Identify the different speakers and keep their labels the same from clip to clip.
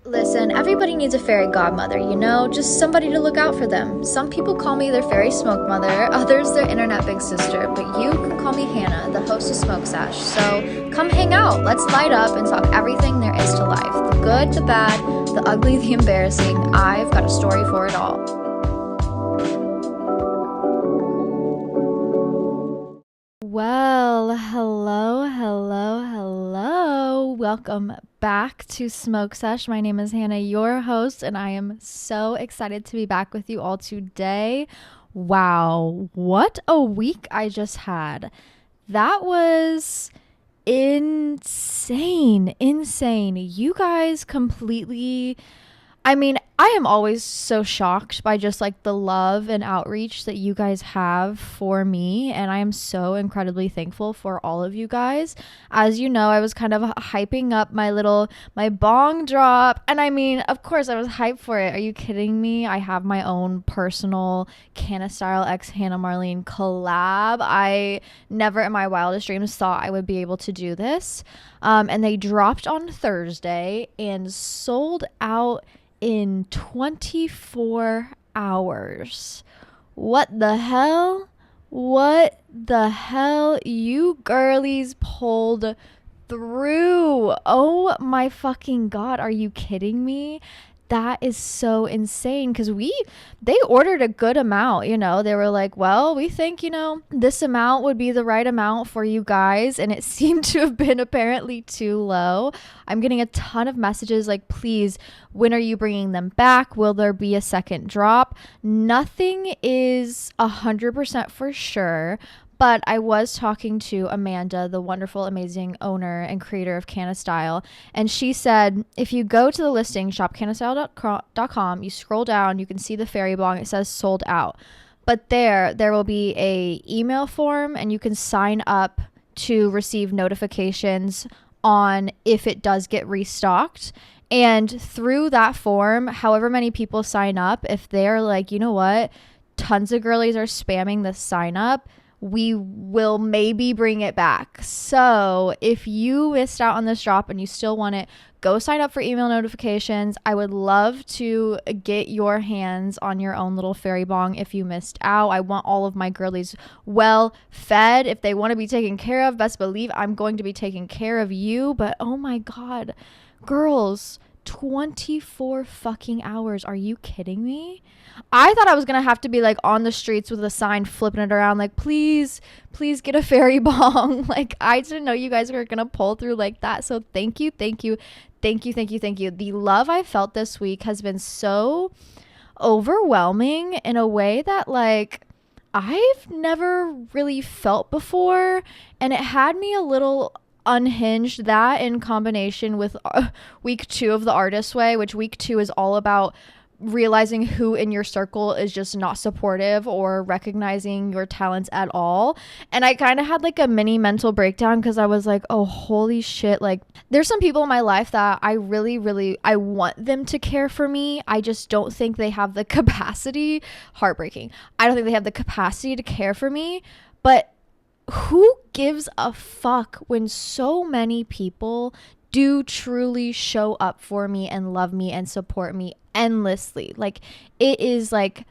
Speaker 1: Listen, everybody needs a fairy godmother, just somebody to look out for them. Some people call me their fairy smoke mother, others their internet big sister, but you can call me Hannah, the host of Smoke Sash. So come hang out, let's light up and talk everything there is to life. The good, the bad, the ugly, the embarrassing. I've got a story for it all. Well, hello. Welcome back to Smoke Sesh. My name is Hannah, your host, and I am so excited to be back with you all today. Wow, what a week I just had. That was insane. You guys completely... I am always so shocked by just like the love and outreach that you guys have for me, and I am so incredibly thankful for all of you guys. As you know, I was kind of hyping up my bong drop, and of course I was hyped for it. Are you kidding me? I have my own personal Canna Style x Hannah Marlene collab. I never in my wildest dreams thought I would be able to do this, and they dropped on Thursday and sold out in 24 hours. What the hell? You girlies pulled through. Oh my fucking god, are you kidding me? That is so insane, because they ordered a good amount. They were like, well, we think this amount would be the right amount for you guys, and it seemed to have been apparently too low. I'm getting a ton of messages like, please, when are you bringing them back? Will there be a second drop? Nothing is 100% for sure, but I was talking to Amanda, the wonderful, amazing owner and creator of Canna Style, and she said, if you go to the listing, shopcannastyle.com, you scroll down, you can see the fairy bong, it says sold out. But there will be a email form, and you can sign up to receive notifications on if it does get restocked. And through that form, however many people sign up, if they're like, you know what, tons of girlies are spamming the sign up, we will maybe bring it back. So if you missed out on this drop and you still want it, go sign up for email notifications. I would love to get your hands on your own little fairy bong if you missed out. I want all of my girlies well fed. If they want to be taken care of, best believe I'm going to be taking care of you. But oh my god, girls, 24 fucking hours. Are you kidding me? I thought I was gonna have to be like on the streets with a sign flipping it around like, please get a fairy bong. Like, I didn't know you guys were gonna pull through like that. So thank you. The love I felt this week has been so overwhelming in a way that like I've never really felt before, and it had me a little unhinged. That in combination with week 2 of the Artist Way, which week 2 is all about realizing who in your circle is just not supportive or recognizing your talents at all. And I kind of had like a mini mental breakdown, because I was like, oh holy shit, like there's some people in my life that I really I want them to care for me. I just don't think they have the capacity. Heartbreaking. I don't think they have the capacity to care for me. But who gives a fuck when so many people do truly show up for me and love me and support me endlessly? Like, it is like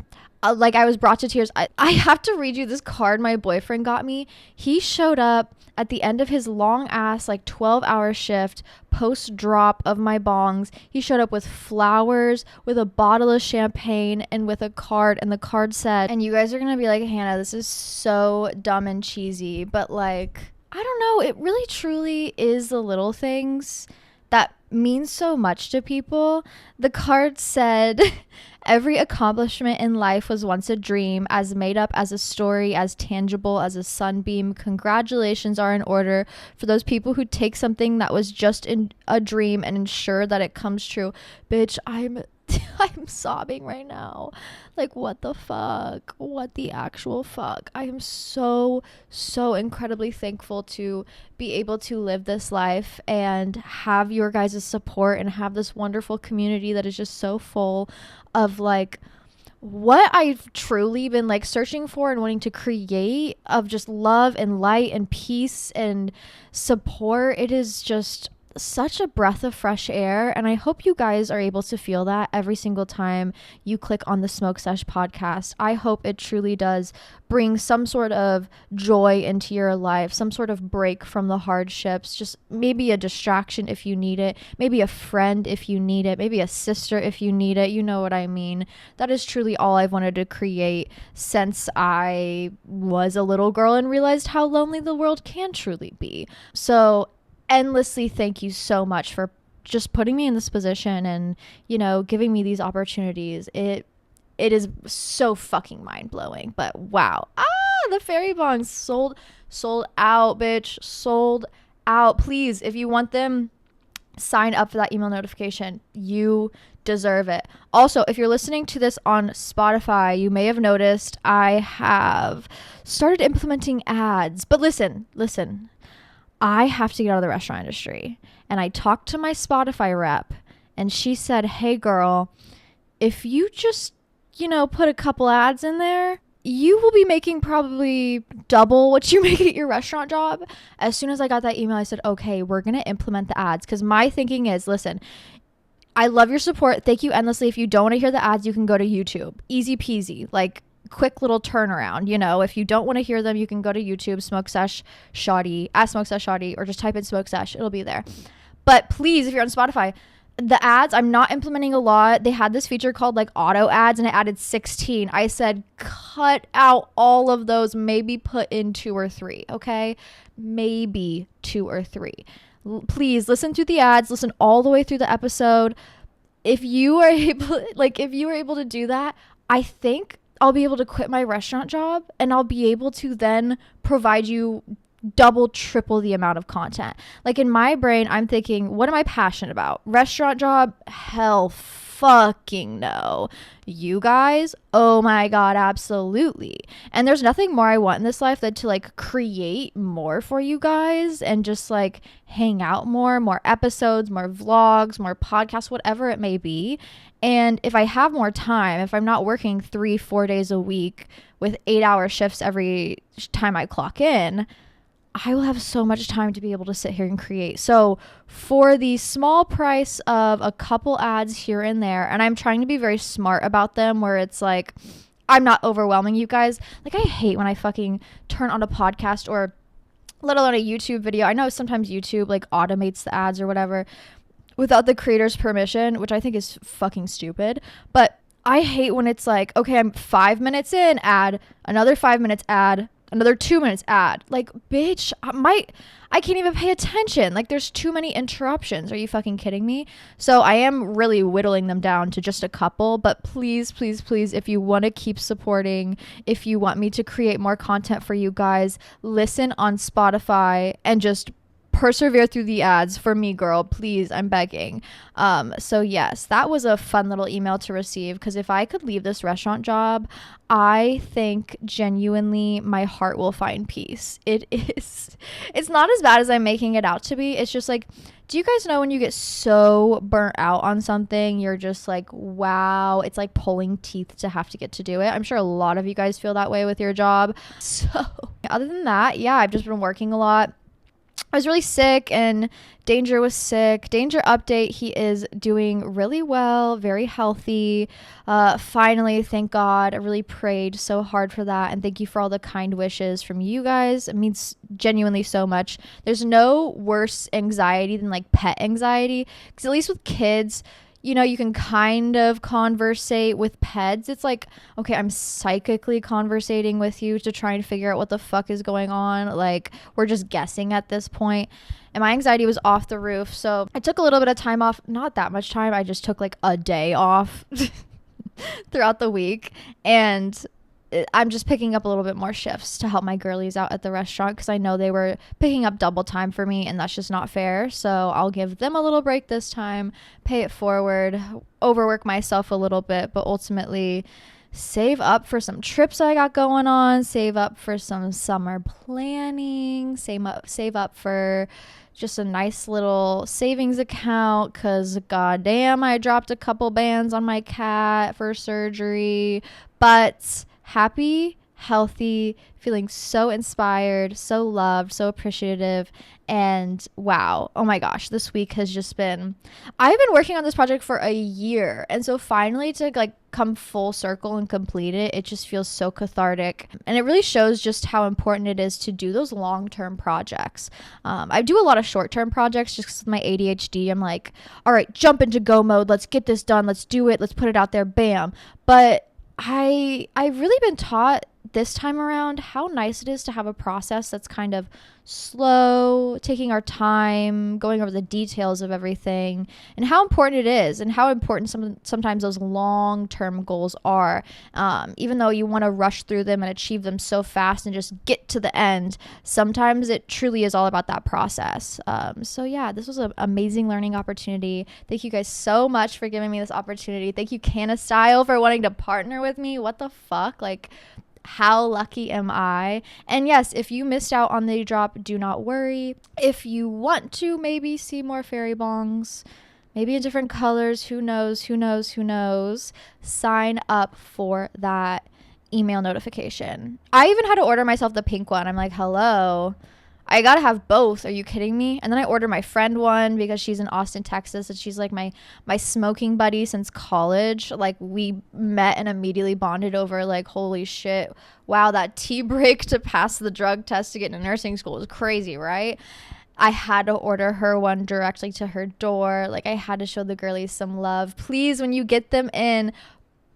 Speaker 1: I was brought to tears. I have to read you this card my boyfriend got me. He showed up at the end of his long ass like 12-hour shift post drop of my bongs. He showed up with flowers, with a bottle of champagne, and with a card, and the card said, and you guys are gonna be like, Hannah, this is so dumb and cheesy, but like, I don't know, it really truly is the little things that mean so much to people. The card said, every accomplishment in life was once a dream, as made up as a story, as tangible as a sunbeam. Congratulations are in order for those people who take something that was just in a dream and ensure that it comes true. Bitch, I'm sobbing right now. Like, what the fuck? What the actual fuck? I am so incredibly thankful to be able to live this life and have your guys' support and have this wonderful community that is just so full of like what I've truly been like searching for and wanting to create, of just love and light and peace and support. It is just such a breath of fresh air. And I hope you guys are able to feel that every single time you click on the Smoke Sesh podcast. I hope it truly does bring some sort of joy into your life, some sort of break from the hardships, just maybe a distraction if you need it, maybe a friend if you need it, maybe a sister if you need it. You know what I mean? That is truly all I've wanted to create since I was a little girl and realized how lonely the world can truly be. So endlessly thank you so much for just putting me in this position and, you know, giving me these opportunities. It is so fucking mind-blowing, but wow. The fairy bongs sold out, bitch. Sold out. Please, if you want them, sign up for that email notification. You deserve it. Also, if you're listening to this on Spotify, you may have noticed I have started implementing ads. But listen, I have to get out of the restaurant industry. And I talked to my Spotify rep and she said, hey girl, if you just, you know, put a couple ads in there, you will be making probably double what you make at your restaurant job. As soon as I got that email, I said, okay, we're going to implement the ads. Because my thinking is, listen, I love your support. Thank you endlessly. If you don't want to hear the ads, you can go to YouTube. Easy peasy. Like, quick little turnaround. You know, if you don't want to hear them, you can go to YouTube, Smoke Sesh Shoddy, at Smoke Sesh Shoddy, or just type in Smoke Sesh. It'll be there. But please, if you're on Spotify, the ads, I'm not implementing a lot. They had this feature called like auto ads and I added 16. I said, cut out all of those, maybe put in 2 or 3. Okay. Maybe 2 or 3. Please listen to the ads, listen all the way through the episode. If you are able to do that, I think I'll be able to quit my restaurant job and I'll be able to then provide you double, triple the amount of content. Like in my brain, I'm thinking, what am I passionate about? Restaurant job? Hell fucking no. You guys? Oh my God, absolutely. And there's nothing more I want in this life than to like create more for you guys and just like hang out more episodes, more vlogs, more podcasts, whatever it may be. And if I have more time, if I'm not working 3-4 days a week with 8-hour shifts every time I clock in, I will have so much time to be able to sit here and create. So for the small price of a couple ads here and there, and I'm trying to be very smart about them where it's like, I'm not overwhelming you guys. Like I hate when I fucking turn on a podcast or let alone a YouTube video. I know sometimes YouTube like automates the ads or whatever without the creator's permission, which I think is fucking stupid. But I hate when it's like, okay, I'm 5 minutes in, ad, another 5 minutes ad, another 2 minutes ad. Like, bitch, I can't even pay attention. Like, there's too many interruptions. Are you fucking kidding me? So I am really whittling them down to just a couple. But please, please, please, if you want to keep supporting, if you want me to create more content for you guys, listen on Spotify and just persevere through the ads for me, girl. Please, I'm begging. So yes, that was a fun little email to receive, because if I could leave this restaurant job, I think genuinely my heart will find peace. It's not as bad as I'm making it out to be. It's just like, do you guys know when you get so burnt out on something, you're just like, wow, it's like pulling teeth to have to get to do it. I'm sure a lot of you guys feel that way with your job. So other than that, yeah, I've just been working a lot. I was really sick and Danger was sick. Danger update, he is doing really well, very healthy. Finally, thank God. I really prayed so hard for that. And thank you for all the kind wishes from you guys. It means genuinely so much. There's no worse anxiety than like pet anxiety. Because at least with kids, you know, you can kind of conversate. With pets. It's like, okay, I'm psychically conversating with you to try and figure out what the fuck is going on. Like, we're just guessing at this point. And my anxiety was off the roof. So I took a little bit of time off. Not that much time. I just took like a day off throughout the week. And I'm just picking up a little bit more shifts to help my girlies out at the restaurant, because I know they were picking up double time for me, and that's just not fair. So I'll give them a little break this time, pay it forward, overwork myself a little bit, but ultimately save up for some trips I got going on, save up for some summer planning, save up for just a nice little savings account, because goddamn, I dropped a couple bands on my cat for surgery. But happy healthy, feeling so inspired, so loved, so appreciative. And wow, oh my gosh, this week has just been, I've been working on this project for a year. And so finally to like come full circle and complete it, it just feels so cathartic. And it really shows just how important it is to do those long-term projects. I do a lot of short-term projects just because of my ADHD. I'm like, all right, jump into go mode. Let's get this done. Let's do it. Let's put it out there. Bam. But I've really been taught this time around how nice it is to have a process that's kind of slow, taking our time, going over the details of everything, and how important it is, and how important sometimes those long-term goals are. Even though you want to rush through them and achieve them so fast and just get to the end, sometimes it truly is all about that process. So yeah, this was an amazing learning opportunity. Thank you guys so much for giving me this opportunity. Thank you, Canna Style, for wanting to partner with me. What the fuck? Like, how lucky am I? And yes, if you missed out on the drop, do not worry. If you want to maybe see more fairy bongs, maybe in different colors, who knows, sign up for that email notification. I even had to order myself the pink one. I'm like, hello, I gotta have both. Are you kidding me? And then I ordered my friend one because she's in Austin, Texas, and she's like my smoking buddy since college. Like, we met and immediately bonded over, like, holy shit, wow, that tea break to pass the drug test to get into nursing school is crazy, right? I had to order her one directly to her door. Like, I had to show the girlies some love. Please, when you get them in,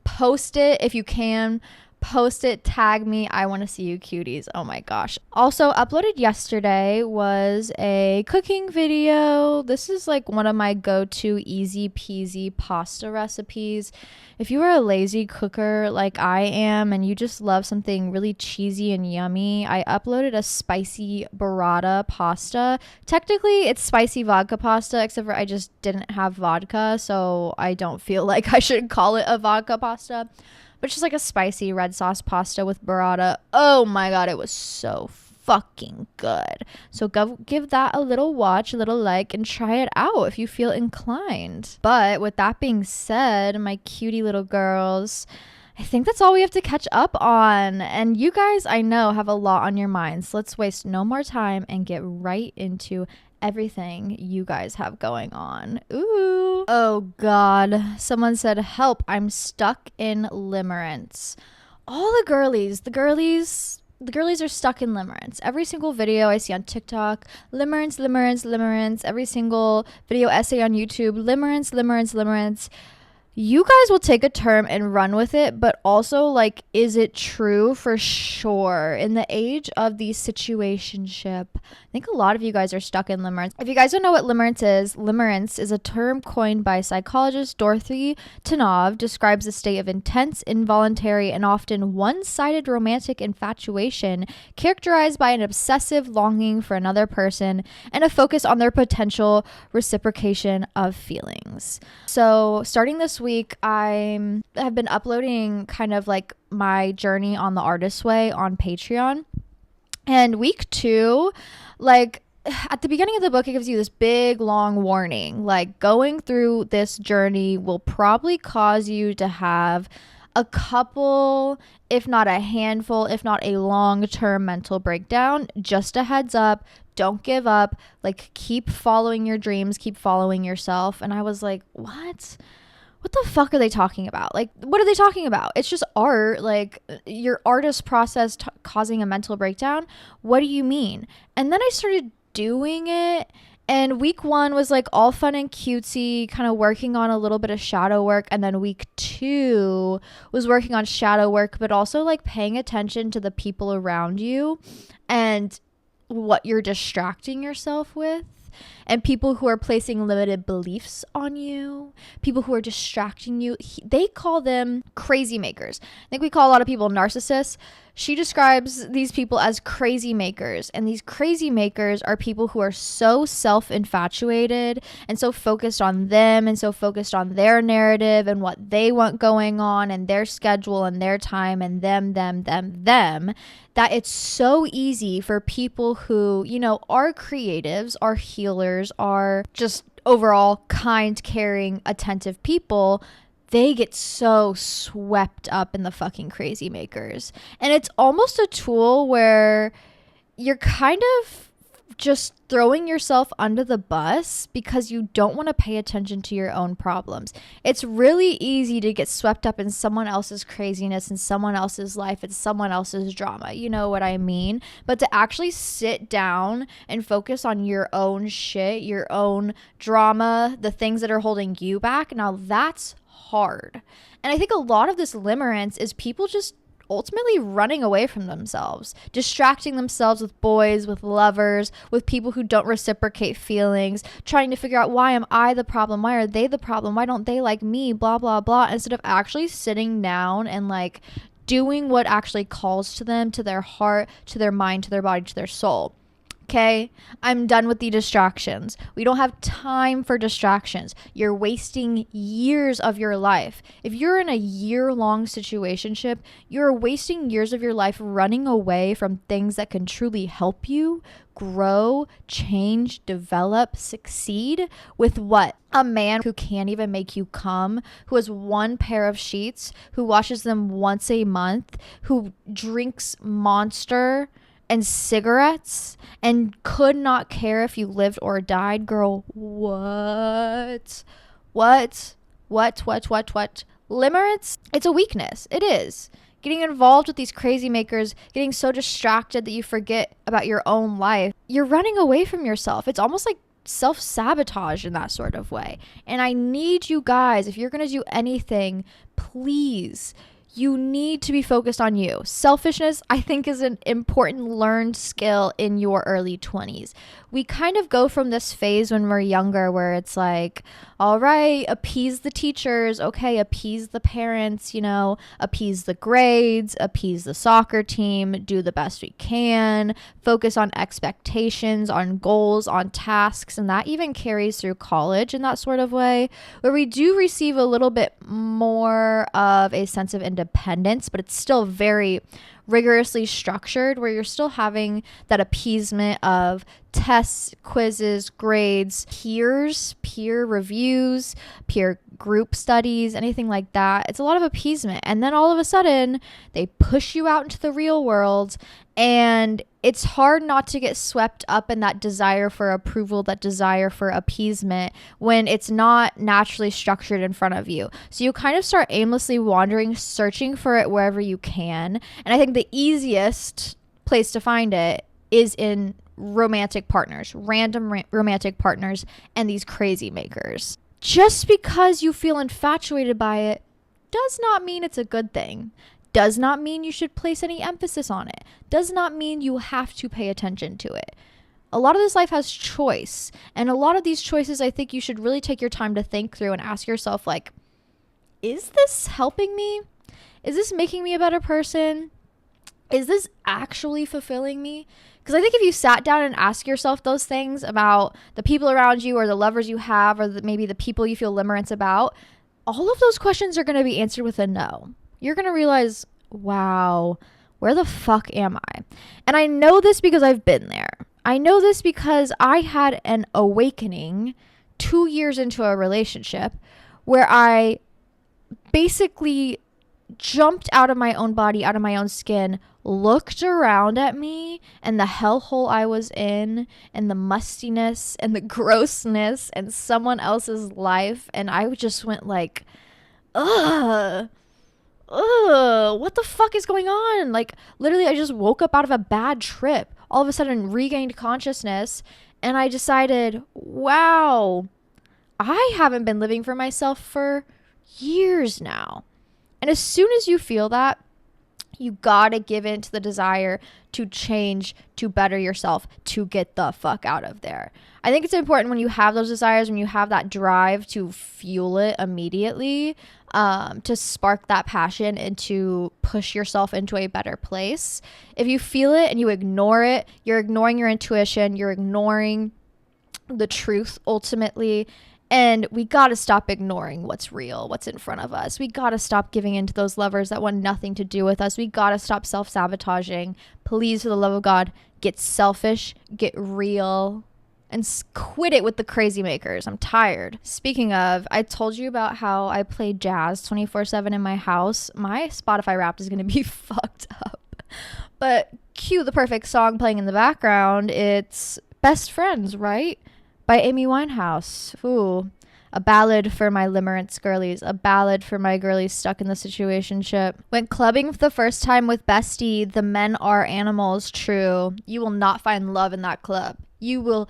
Speaker 1: post it if you can. Post it, tag me. I want to see you cuties. Oh my gosh. Also uploaded yesterday was a cooking video. This is like one of my go-to easy peasy pasta recipes. If you are a lazy cooker like I am and you just love something really cheesy and yummy, I uploaded a spicy burrata pasta. Technically it's spicy vodka pasta, except for I just didn't have vodka, so I don't feel like I should call it a vodka pasta. But just like a spicy red sauce pasta with burrata. Oh my god, it was so fucking good. So go give that a little watch, a little like, and try it out if you feel inclined. But with that being said, my cutie little girls, I think that's all we have to catch up on. And you guys, I know, have a lot on your minds. Let's waste no more time and get right into everything you guys have going on. Ooh. Oh god. Someone said, help, I'm stuck in limerance. All the girlies are stuck in limerance. Every single video I see on TikTok, limerance. Every single video essay on YouTube, limerance. You guys will take a term and run with it, but also, like, is it true? For sure. In the age of the situationship, I think a lot of you guys are stuck in limerence. If you guys don't know what limerance is a term coined by psychologist Dorothy Tanov, describes a state of intense, involuntary, and often one-sided romantic infatuation characterized by an obsessive longing for another person and a focus on their potential reciprocation of feelings. So starting this week, I have been uploading kind of like my journey on the artist way on Patreon. And week 2, like at the beginning of the book, it gives you this big long warning. Like, going through this journey will probably cause you to have a couple, if not a handful, if not a long-term mental breakdown. Just a heads up. Don't give up. Like, keep following your dreams, keep following yourself. And I was like, what the fuck are they talking about? Like, what are they talking about? It's just art. Like, your artist process causing a mental breakdown. What do you mean? And then I started doing it. And week 1 was like all fun and cutesy, kind of working on a little bit of shadow work. And then week 2 was working on shadow work, but also like paying attention to the people around you and what you're distracting yourself with, and people who are placing limited beliefs on you, people who are distracting you. They call them crazymakers. I think we call a lot of people narcissists. She describes these people as crazymakers, and these crazymakers are people who are so self-infatuated and so focused on them and so focused on their narrative and what they want going on and their schedule and their time and them, that it's so easy for people who, you know, are creatives, are healers, are just overall kind, caring, attentive people. they get so swept up in the fucking crazy makers. And it's almost a tool where you're kind of just throwing yourself under the bus because you don't want to pay attention to your own problems. It's really easy to get swept up in someone else's craziness and someone else's life and someone else's drama. You know what I mean? But to actually sit down and focus on your own shit, your own drama, the things that are holding you back, now that's hard. And I think a lot of this limerence is people just ultimately running away from themselves, distracting themselves with boys, with lovers, with people who don't reciprocate feelings, trying to figure out, why am I the problem? Why are they the problem? Why don't they like me? Blah, blah, blah. Instead of actually sitting down and like doing what actually calls to them, to their heart, to their mind, to their body, to their soul. Okay, I'm done with the distractions. We don't have time for distractions. You're wasting years of your life. If you're in a year-long situationship, you're wasting years of your life running away from things that can truly help you grow, change, develop, succeed with what? A man who can't even make you come, who has one pair of sheets, who washes them once a month, who drinks Monster and cigarettes and could not care if you lived or died. Girl, what? Limerence? It's a weakness. It is. Getting involved with these crazy makers, getting so distracted that you forget about your own life. You're running away from yourself. It's almost like self-sabotage in that sort of way. And I need you guys, if you're going to do anything, please, you need to be focused on you. Selfishness, I think, is an important learned skill in your early 20s. We kind of go from this phase when we're younger where it's like, all right, appease the teachers. Okay, appease the parents, you know, appease the grades, appease the soccer team, do the best we can, focus on expectations, on goals, on tasks. And that even carries through college in that sort of way, where we do receive a little bit more of a sense of independence, but it's still very rigorously structured, where you're still having that appeasement of tests, quizzes, grades, peers, peer reviews, peer group studies, anything like that. It's a lot of appeasement. And then all of a sudden, they push you out into the real world, and it's hard not to get swept up in that desire for approval, that desire for appeasement, when it's not naturally structured in front of you. So you kind of start aimlessly wandering, searching for it wherever you can. And I think the easiest place to find it is in romantic partners, random romantic partners, and these crazy makers. Just because you feel infatuated by it does not mean it's a good thing. Does not mean you should place any emphasis on it. Does not mean you have to pay attention to it. A lot of this life has choice. And a lot of these choices, I think you should really take your time to think through and ask yourself, like, is this helping me? Is this making me a better person? Is this actually fulfilling me? Because I think if you sat down and ask yourself those things about the people around you or the lovers you have or maybe the people you feel limerence about, all of those questions are going to be answered with a no. You're going to realize, wow, where the fuck am I? And I know this because I've been there. I know this because I had an awakening 2 years into a relationship where I basically jumped out of my own body, out of my own skin, looked around at me and the hellhole I was in and the mustiness and the grossness and someone else's life. And I just went like, what the fuck is going on? Like, literally, I just woke up out of a bad trip, all of a sudden regained consciousness, and I decided, wow, I haven't been living for myself for years now. And as soon as you feel that, you gotta give in to the desire to change, to better yourself, to get the fuck out of there. I think it's important when you have those desires, when you have that drive to fuel it immediately, to spark that passion and to push yourself into a better place. If you feel it and you ignore it, you're ignoring your intuition, you're ignoring the truth ultimately. And we got to stop ignoring what's real, what's in front of us. We got to stop giving in to those lovers that want nothing to do with us. We got to stop self-sabotaging. Please, for the love of God, get selfish, get real, and quit it with the crazymakers. I'm tired. Speaking of, I told you about how I play jazz 24/7 in my house. My Spotify Wrapped is going to be fucked up. But cue the perfect song playing in the background. It's Best Friends, right? By Amy Winehouse. Ooh. A ballad for my limerance girlies. A ballad for my girlies stuck in the situationship. Went clubbing for the first time with Bestie. The men are animals. True. You will not find love in that club. You will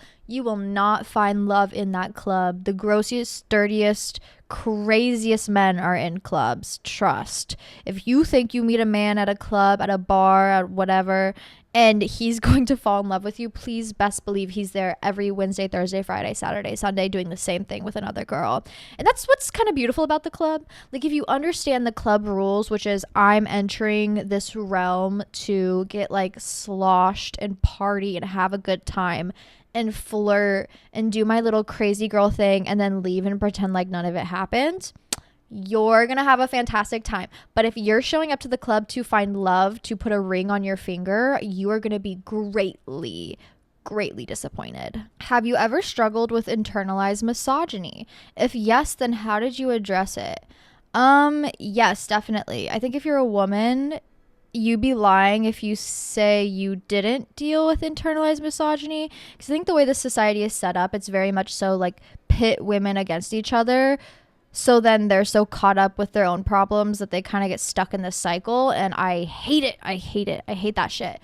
Speaker 1: not find love in that club. The grossest, dirtiest, craziest men are in clubs. Trust. If you think you meet a man at a club, at a bar, at whatever, and he's going to fall in love with you, please best believe he's there every Wednesday, Thursday, Friday, Saturday, Sunday doing the same thing with another girl. And that's what's kind of beautiful about the club. Like, if you understand the club rules, which is I'm entering this realm to get like sloshed and party and have a good time and flirt and do my little crazy girl thing and then leave and pretend like none of it happened, you're gonna have a fantastic time. But if you're showing up to the club to find love, to put a ring on your finger, you are gonna be greatly disappointed. Have you ever struggled with internalized misogyny? If yes, then how did you address it? Yes, definitely. I think if you're a woman, you'd be lying if you say you didn't deal with internalized misogyny, because I think the way the society is set up, it's very much so like pit women against each other. So then they're so caught up with their own problems that they kind of get stuck in this cycle, and I hate it. I hate that shit.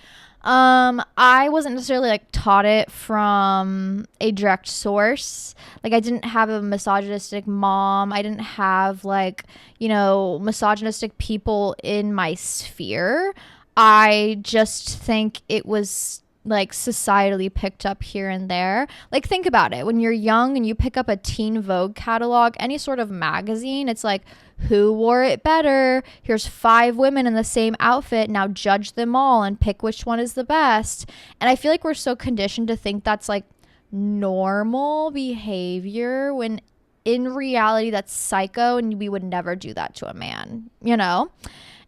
Speaker 1: I wasn't necessarily like taught it from a direct source. Like, I didn't have a misogynistic mom. I didn't have like, you know, misogynistic people in my sphere. I just think it was like societally picked up here and there. Like, think about it. When you're young and you pick up a Teen Vogue catalog, any sort of magazine, it's like, who wore it better? Here's 5 women in the same outfit. Now judge them all and pick which one is the best. And I feel like we're so conditioned to think that's like normal behavior, when in reality that's psycho, and we would never do that to a man, you know?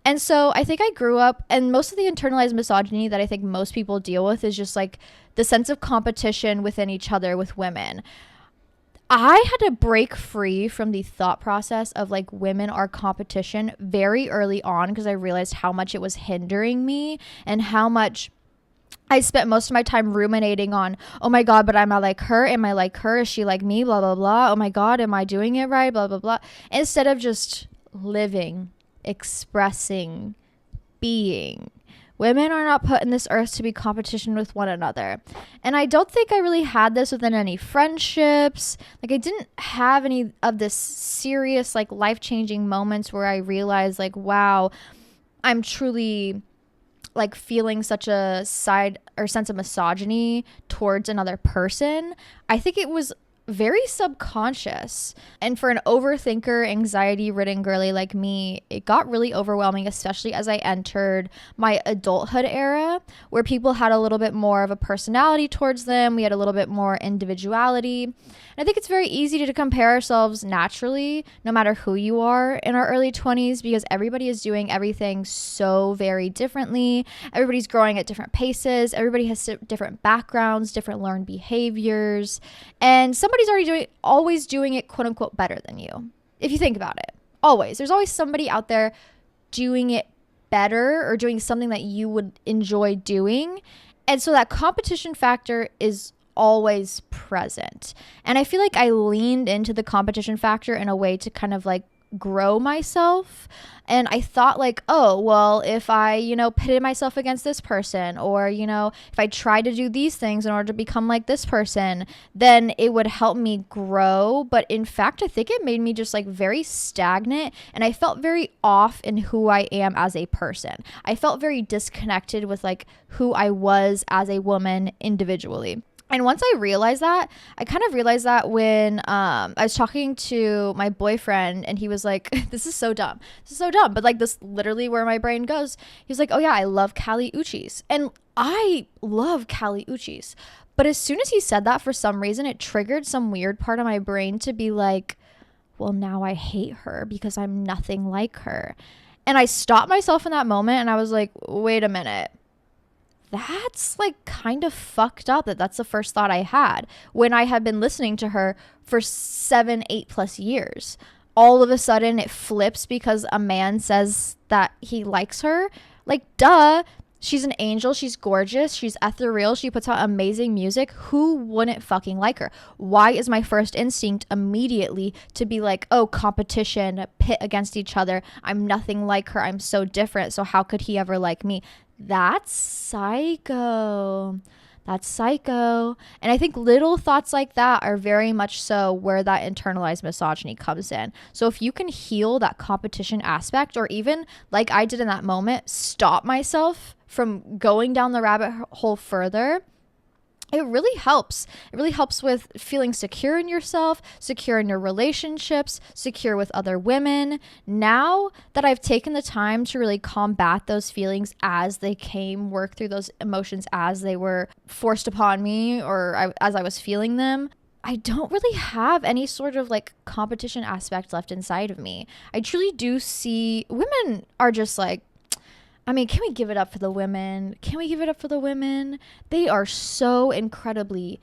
Speaker 1: And so I think I grew up, and most of the internalized misogyny that I think most people deal with is just like the sense of competition within each other with women. I had to break free from the thought process of like women are competition very early on, because I realized how much it was hindering me and how much I spent most of my time ruminating on, oh my God, but am I like her? Am I like her? Is she like me? Blah, blah, blah. Oh my God, am I doing it right? Blah, blah, blah. Instead of just living, expressing, being. Women are not put in this earth to be competition with one another. And I don't think I really had this within any friendships. Like, I didn't have any of this serious, like, life-changing moments where I realized, like, wow, I'm truly, like, feeling such a side or sense of misogyny towards another person. I think it was very subconscious. And for an overthinker, anxiety-ridden girly like me, it got really overwhelming, especially as I entered my adulthood era, where people had a little bit more of a personality towards them. We had a little bit more individuality. And I think it's very easy to compare ourselves naturally, no matter who you are, in our early 20s, because everybody is doing everything so very differently. Everybody's growing at different paces. Everybody has different backgrounds, different learned behaviors. And somebody's always doing it, quote unquote, better than you. If you think about it, there's always somebody out there doing it better or doing something that you would enjoy doing. And so that competition factor is always present. And I feel like I leaned into the competition factor in a way to kind of like grow myself. And I thought like, oh, well, if I, pitted myself against this person, or, if I tried to do these things in order to become like this person, then it would help me grow. But in fact, I think it made me just like very stagnant, and I felt very off in who I am as a person. I felt very disconnected with like who I was as a woman individually. And once I realized that, I kind of realized that when I was talking to my boyfriend, and he was like, this is so dumb. But like, this literally where my brain goes. He was like, oh yeah, I love Kali Uchis. And I love Kali Uchis. But as soon as he said that, for some reason, it triggered some weird part of my brain to be like, well, now I hate her because I'm nothing like her. And I stopped myself in that moment, and I was like, wait a minute. that's like kind of fucked up that that's the first thought I had when I had been listening to her for 7, 8+ years. All of a sudden it flips because a man says that he likes her. Like, duh. She's an angel. She's gorgeous. She's ethereal. She puts out amazing music. Who wouldn't fucking like her? Why is my first instinct immediately to be like, oh, competition, pit against each other. I'm nothing like her. I'm so different. So how could he ever like me? That's psycho. That's psycho. And I think little thoughts like that are very much so where that internalized misogyny comes in. So if you can heal that competition aspect, or even like I did in that moment, stop myself from going down the rabbit hole further, it really helps. It really helps with feeling secure in yourself, secure in your relationships, secure with other women. Now that I've taken the time to really combat those feelings as they came, work through those emotions as they were forced upon me, or as I was feeling them, I don't really have any sort of like competition aspect left inside of me. I truly do see women are just like, I mean, can we give it up for the women? Can we give it up for the women? They are so incredibly...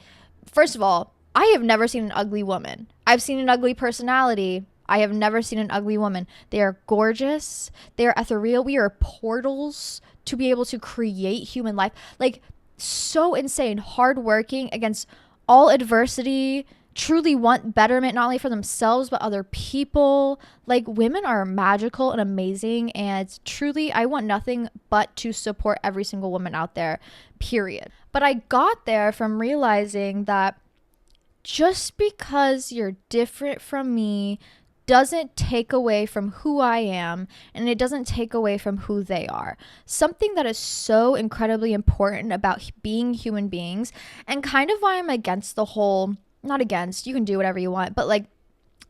Speaker 1: First of all, I have never seen an ugly woman. I've seen an ugly personality. I have never seen an ugly woman. They are gorgeous. They are ethereal. We are portals to be able to create human life. Like, so insane. Hardworking against all adversity. Truly want betterment, not only for themselves, but other people. Like, women are magical and amazing. And truly, I want nothing but to support every single woman out there, period. But I got there from realizing that just because you're different from me doesn't take away from who I am, and it doesn't take away from who they are. Something that is so incredibly important about being human beings, and kind of why I'm against the whole... Not against, you can do whatever you want, but like,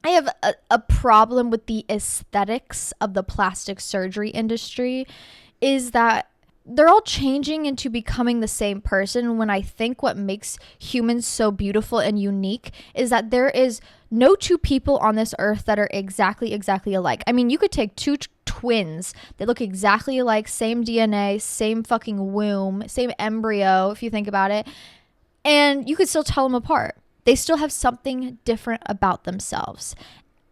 Speaker 1: I have a problem with the aesthetics of the plastic surgery industry, is that they're all changing into becoming the same person, when I think what makes humans so beautiful and unique is that there is no two people on this earth that are exactly alike. I mean, you could take two twins that look exactly alike, same DNA, same fucking womb, same embryo, if you think about it, and you could still tell them apart. They still have something different about themselves.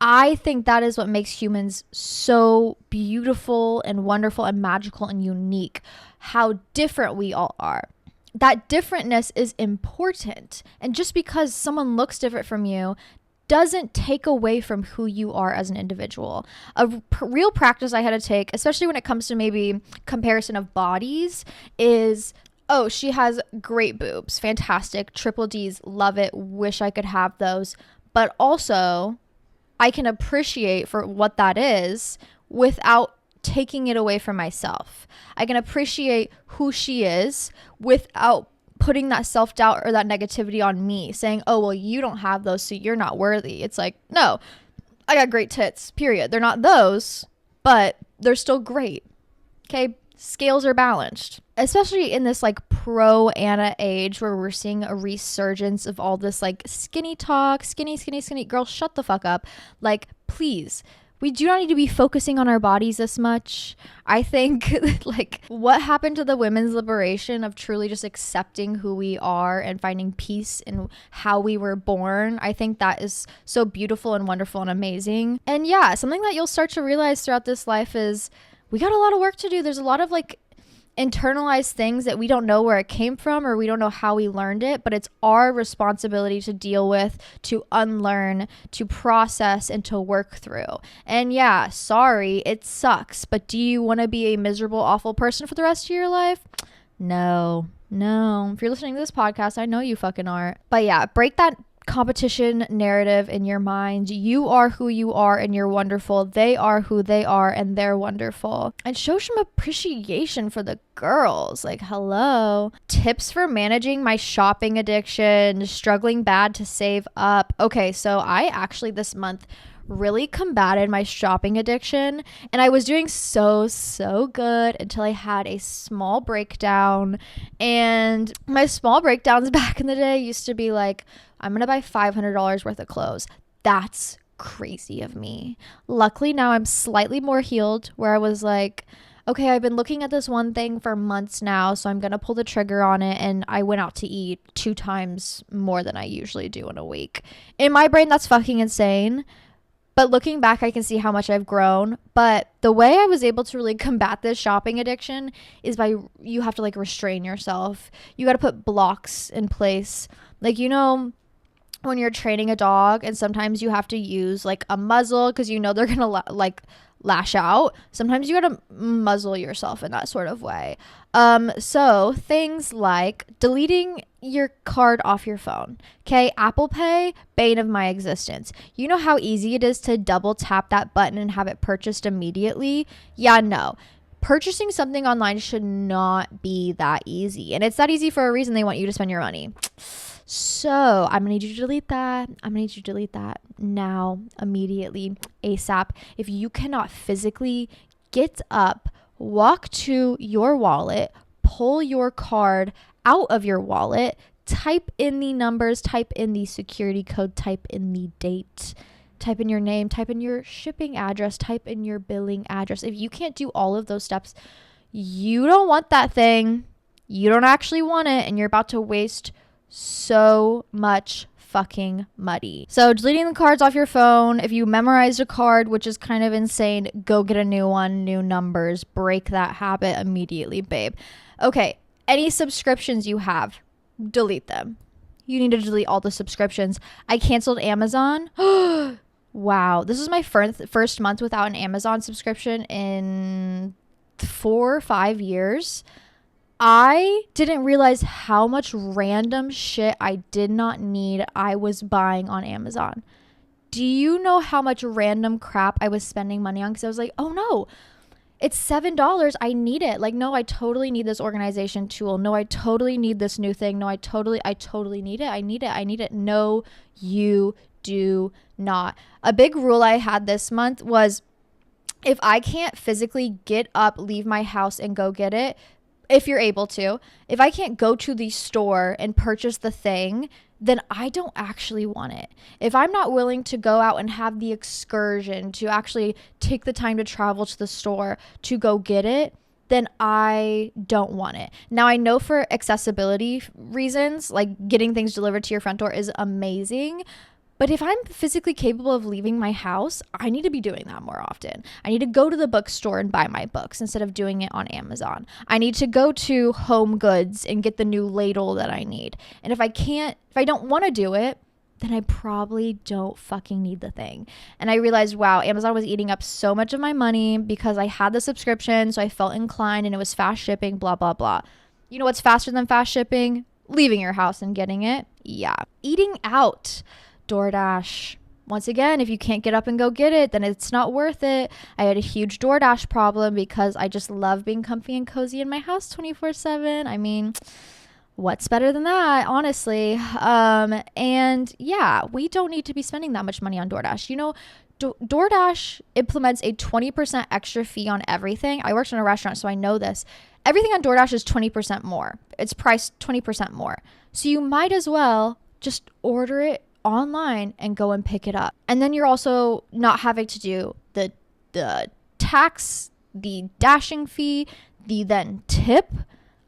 Speaker 1: I think that is what makes humans so beautiful and wonderful and magical and unique. How different we all are. That differentness is important. And just because someone looks different from you doesn't take away from who you are as an individual. A real practice I had to take, especially when it comes to maybe comparison of bodies, is... oh, she has great boobs. Fantastic. Triple D's. Love it. Wish I could have those. But also, I can appreciate for what that is without taking it away from myself. I can appreciate who she is without putting that self-doubt or that negativity on me, saying, oh, well, you don't have those, so you're not worthy. It's like, no, I got great tits, period. They're not those, but they're still great. Okay? Scales are balanced, especially in this like pro Anna age where we're seeing a resurgence of all this like skinny talk, skinny. Girl, shut the fuck up. Like, please, we do not need to be focusing on our bodies this much. I think like what happened to the women's liberation of truly just accepting who we are and finding peace in how we were born. I think that is so beautiful and wonderful and amazing. And yeah, something that you'll start to realize throughout this life is we got a lot of work to do. There's a lot of like internalized things that we don't know where it came from, or we don't know how we learned it, but it's our responsibility to deal with, to unlearn, to process, and to work through. And yeah, sorry, it sucks, but do you want to be a miserable, awful person for the rest of your life? No. If you're listening to this podcast, I know you fucking aren't. But yeah, break that competition narrative in your mind. You are who you are and you're wonderful. They are who they are and they're wonderful. And show some appreciation for the girls. Like, hello. Tips for managing my shopping addiction, struggling bad to save up. Okay, so I actually this month really combated my shopping addiction, and I was doing so good until I had a small breakdown. And my small breakdowns back in the day used to be like, I'm gonna buy $500 worth of clothes. That's crazy of me. Luckily now I'm slightly more healed, where I was like, okay, I've been looking at this one thing for months now, so I'm going to pull the trigger on it. And I went out to eat 2 times more than I usually do in a week. In my brain, that's fucking insane. But looking back, I can see how much I've grown. But the way I was able to really combat this shopping addiction is by, you have to like restrain yourself. You got to put blocks in place. Like, you know, when you're training a dog and sometimes you have to use like a muzzle because you know they're going to like lash out. Sometimes you got to muzzle yourself in that sort of way. So things like deleting your card off your phone. Okay, Apple Pay, bane of my existence. You know how easy it is to double tap that button and have it purchased immediately? Yeah, no. Purchasing something online should not be that easy. And it's that easy for a reason. They want you to spend your money. So I'm gonna need you to delete that. I'm gonna need you to delete that now, immediately, ASAP. If you cannot physically get up, walk to your wallet, pull your card out of your wallet, type in the numbers, type in the security code, type in the date, type in your name, type in your shipping address, type in your billing address. If you can't do all of those steps, you don't want that thing. You don't actually want it, and you're about to waste so much fucking money. So deleting the cards off your phone. If you memorized a card, which is kind of insane, go get a new one, new numbers, break that habit immediately, babe. Okay, any subscriptions you have, delete them. You need to delete all the subscriptions. I canceled Amazon. Wow, this is my first month without an Amazon subscription in 4 or 5 years. I didn't realize how much random shit I did not need I was buying on Amazon. Do you know how much random crap I was spending money on? Because I was like, oh no, it's $7. I need it. Like, no, I totally need this organization tool. No, I totally need this new thing. No, I totally need it. I need it. No, you do not. A big rule I had this month was if I can't physically get up, leave my house and go get it, if you're able to, if I can't go to the store and purchase the thing, then I don't actually want it. If I'm not willing to go out and have the excursion to actually take the time to travel to the store to go get it, then I don't want it. Now, I know for accessibility reasons, like getting things delivered to your front door is amazing. But if I'm physically capable of leaving my house, I need to be doing that more often. I need to go to the bookstore and buy my books instead of doing it on Amazon. I need to go to Home Goods and get the new ladle that I need. And if I don't want to do it, then I probably don't fucking need the thing. And I realized, wow, Amazon was eating up so much of my money because I had the subscription, so I felt inclined, and it was fast shipping, blah, blah, blah. You know what's faster than fast shipping? Leaving your house and getting it. Yeah. Eating out. DoorDash. Once again, if you can't get up and go get it, then it's not worth it. I had a huge DoorDash problem because I just love being comfy and cozy in my house 24/7. I mean, what's better than that, honestly? And yeah, we don't need to be spending that much money on DoorDash. You know, DoorDash implements a 20% extra fee on everything. I worked in a restaurant, so I know this. Everything on DoorDash is 20% more. It's priced 20% more. So you might as well just order it online and go and pick it up. And then you're also not having to do the tax, the dashing fee, the then tip.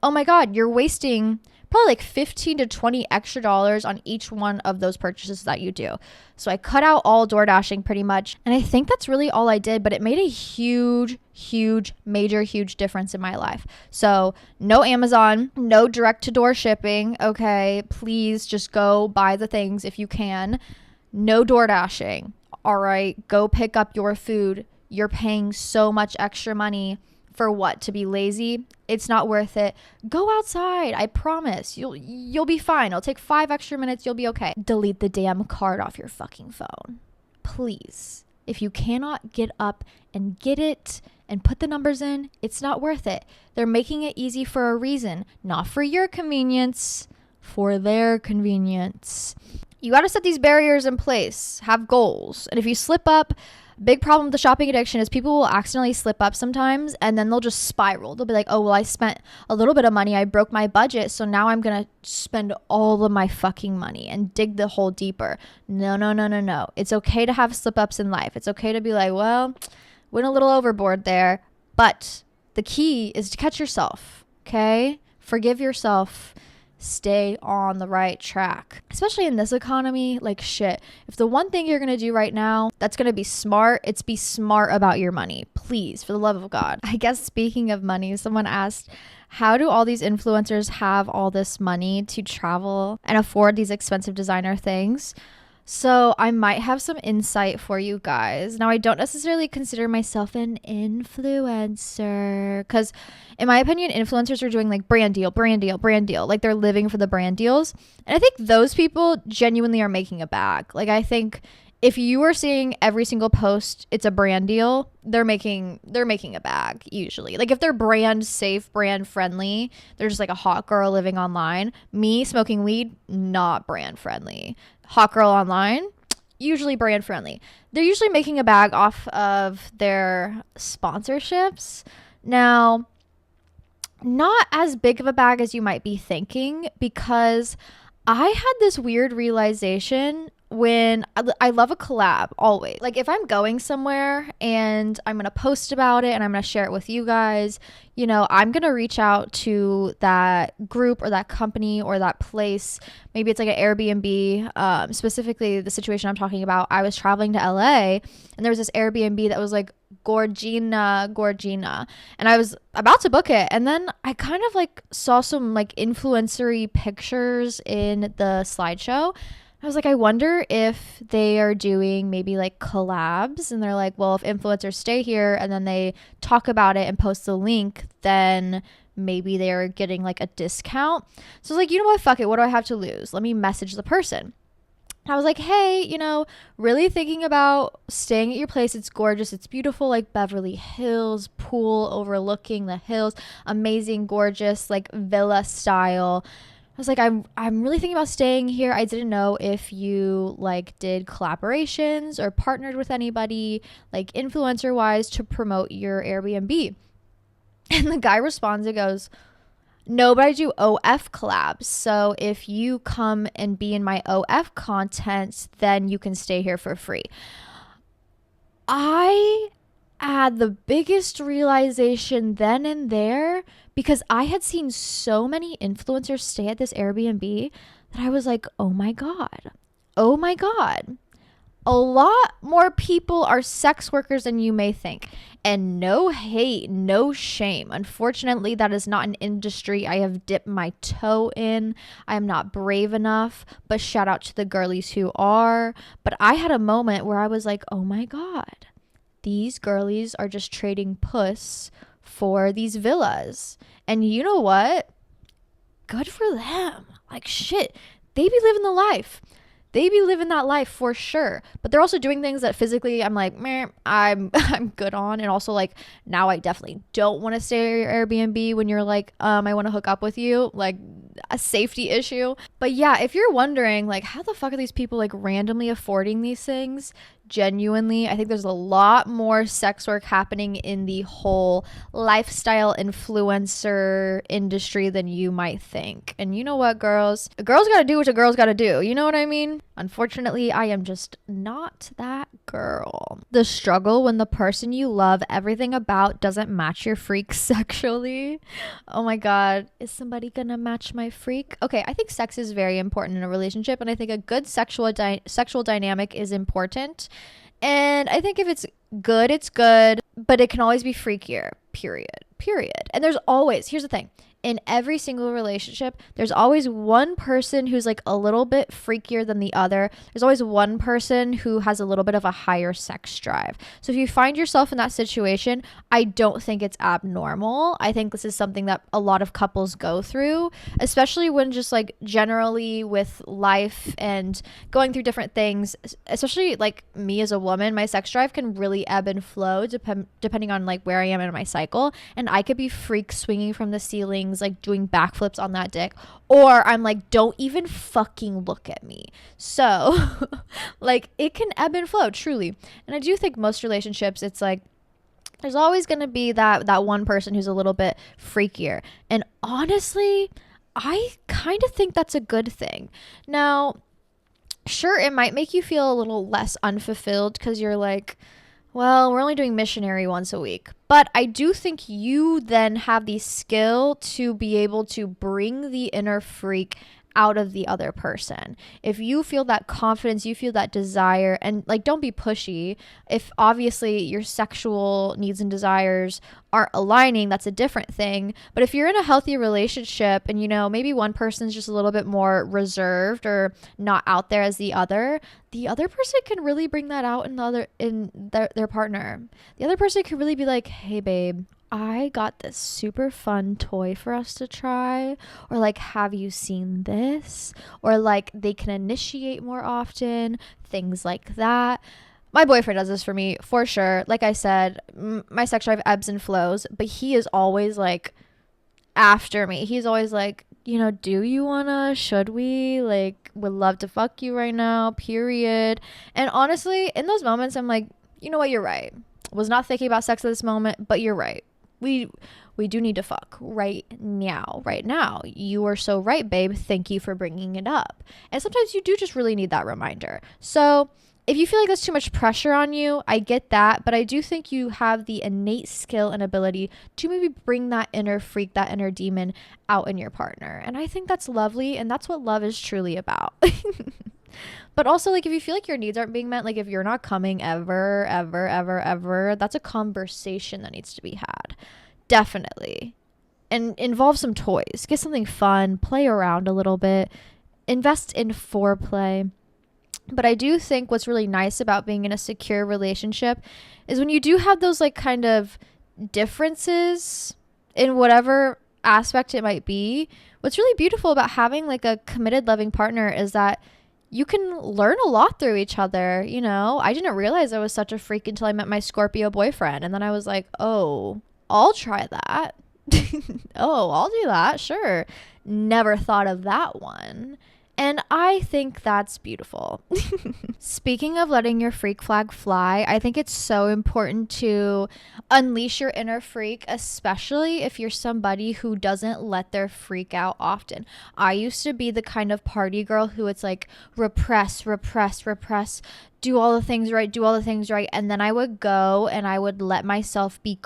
Speaker 1: Oh my God, you're wasting probably like 15 to 20 extra dollars on each one of those purchases that you do. So I cut out all door dashing pretty much. And I think that's really all I did, but it made a huge difference in my life. So no Amazon, no direct to door shipping. Okay, please just go buy the things if you can. No door dashing. All right, go pick up your food. You're paying so much extra money for what? To be lazy? It's not worth it. Go outside. I promise. You'll be fine. It'll take 5 extra minutes. You'll be okay. Delete the damn card off your fucking phone. Please. If you cannot get up and get it and put the numbers in, it's not worth it. They're making it easy for a reason. Not for your convenience, for their convenience. You got to set these barriers in place. Have goals. And if you slip up, big problem with the shopping addiction is people will accidentally slip up sometimes and then they'll just spiral. They'll be like, oh, well, I spent a little bit of money. I broke my budget. So now I'm going to spend all of my fucking money and dig the hole deeper. No. It's okay to have slip ups in life. It's okay to be like, well, went a little overboard there, but the key is to catch yourself, okay? Forgive yourself. Stay on the right track. Especially in this economy, like shit. If the one thing you're gonna do right now that's gonna be smart, it's be smart about your money. Please, for the love of God. I guess speaking of money, someone asked, how do all these influencers have all this money to travel and afford these expensive designer things? So I might have some insight for you guys. Now, I don't necessarily consider myself an influencer because in my opinion, influencers are doing like brand deal, brand deal, brand deal. Like they're living for the brand deals. And I think those people genuinely are making a bag. Like I think if you are seeing every single post, it's a brand deal, they're making a bag usually. Like if they're brand safe, brand friendly, they're just like a hot girl living online. Me smoking weed, not brand friendly. Hot girl online, usually brand friendly. They're usually making a bag off of their sponsorships. Now, not as big of a bag as you might be thinking, because I had this weird realization when I love a collab always. Like if I'm going somewhere and I'm going to post about it and I'm going to share it with you guys, you know, I'm going to reach out to that group or that company or that place. Maybe it's like an Airbnb. Specifically the situation I'm talking about, I was traveling to LA and there was this Airbnb that was like Gorgina. And I was about to book it. And then I kind of like saw some like influencery pictures in the slideshow. I was like, I wonder if they are doing maybe like collabs and they're like, well, if influencers stay here and then they talk about it and post the link, then maybe they're getting like a discount. So I was like, you know what? Fuck it. What do I have to lose? Let me message the person. I was like, hey, you know, really thinking about staying at your place. It's gorgeous. It's beautiful, like Beverly Hills, pool overlooking the hills, amazing, gorgeous, like villa style. I was like, I'm really thinking about staying here. I didn't know if you like did collaborations or partnered with anybody like influencer wise to promote your Airbnb. And the guy responds and goes, no, but I do OF collabs. So if you come and be in my OF content, then you can stay here for free. I had the biggest realization then and there, because I had seen so many influencers stay at this Airbnb that I was like, oh my God. A lot more people are sex workers than you may think. And no hate, no shame. Unfortunately, that is not an industry I have dipped my toe in. I am not brave enough, but shout out to the girlies who are. But I had a moment where I was like, oh my God, these girlies are just trading puss for these villas. And you know what? Good for them. Like shit, they be living the life. They be living that life for sure. But they're also doing things that physically I'm like, meh, I'm good on. And also like now I definitely don't want to stay at your Airbnb when you're like, I want to hook up with you. Like a safety issue. But yeah, if you're wondering like how the fuck are these people like randomly affording these things? Genuinely, I think there's a lot more sex work happening in the whole lifestyle influencer industry than you might think. And you know what, girls? A girl's gotta do what a girl's gotta do. You know what I mean? Unfortunately, I am just not that girl. The struggle when the person you love everything about doesn't match your freak sexually. Oh my God. Is somebody gonna match my freak? Okay, I think sex is very important in a relationship, and I think a good sexual dynamic is important. And I think if it's good, but it can always be freakier, period. And there's always, here's the thing, in every single relationship, there's always one person who's like a little bit freakier than the other. There's always one person who has a little bit of a higher sex drive. So if you find yourself in that situation, I don't think it's abnormal. I think this is something that a lot of couples go through, especially when just like generally with life and going through different things, especially like me as a woman, my sex drive can really ebb and flow depending on like where I am in my cycle. And I could be freak swinging from the ceilings, like doing backflips on that dick, or I'm like, don't even fucking look at me. So like it can ebb and flow truly. And I do think most relationships, it's like there's always going to be that one person who's a little bit freakier. And honestly, I kind of think that's a good thing. Now, sure, it might make you feel a little less unfulfilled because you're like, Well, we're only doing missionary once a week. But I do think you then have the skill to be able to bring the inner freak out of the other person. If you feel that confidence, you feel that desire, and like, don't be pushy. If obviously your sexual needs and desires aren't aligning, that's a different thing. But if you're in a healthy relationship and, you know, maybe one person's just a little bit more reserved or not out there as the other person can really bring that out in their partner. The other person can really be like, hey babe, I got this super fun toy for us to try, or like, have you seen this? Or like, they can initiate more often, things like that. My boyfriend does this for me for sure. Like I said, my sex drive ebbs and flows, but he is always like after me. He's always like, you know, do you wanna, should we, like, would love to fuck you right now, period. And honestly, in those moments, I'm like, you know what, you're right. Was not thinking about sex at this moment, but you're right. We do need to fuck right now. Right now. You are so right, babe. Thank you for bringing it up. And sometimes you do just really need that reminder. So if you feel like there's too much pressure on you, I get that, but I do think you have the innate skill and ability to maybe bring that inner freak, that inner demon out in your partner. And I think that's lovely, and that's what love is truly about. But also, like, if you feel like your needs aren't being met, like if you're not coming ever, ever, ever, ever, that's a conversation that needs to be had. Definitely. And involve some toys. Get something fun. Play around a little bit. Invest in foreplay. But I do think what's really nice about being in a secure relationship is when you do have those, like, kind of differences in whatever aspect it might be. What's really beautiful about having, like, a committed, loving partner is that you can learn a lot through each other. You know, I didn't realize I was such a freak until I met my Scorpio boyfriend. And then I was like, oh, I'll try that. Oh, I'll do that. Sure. Never thought of that one. And I think that's beautiful. Speaking of letting your freak flag fly, I think it's so important to unleash your inner freak, especially if you're somebody who doesn't let their freak out often. I used to be the kind of party girl who it's like repress, repress, repress, do all the things right, do all the things right. And then I would go and I would let myself be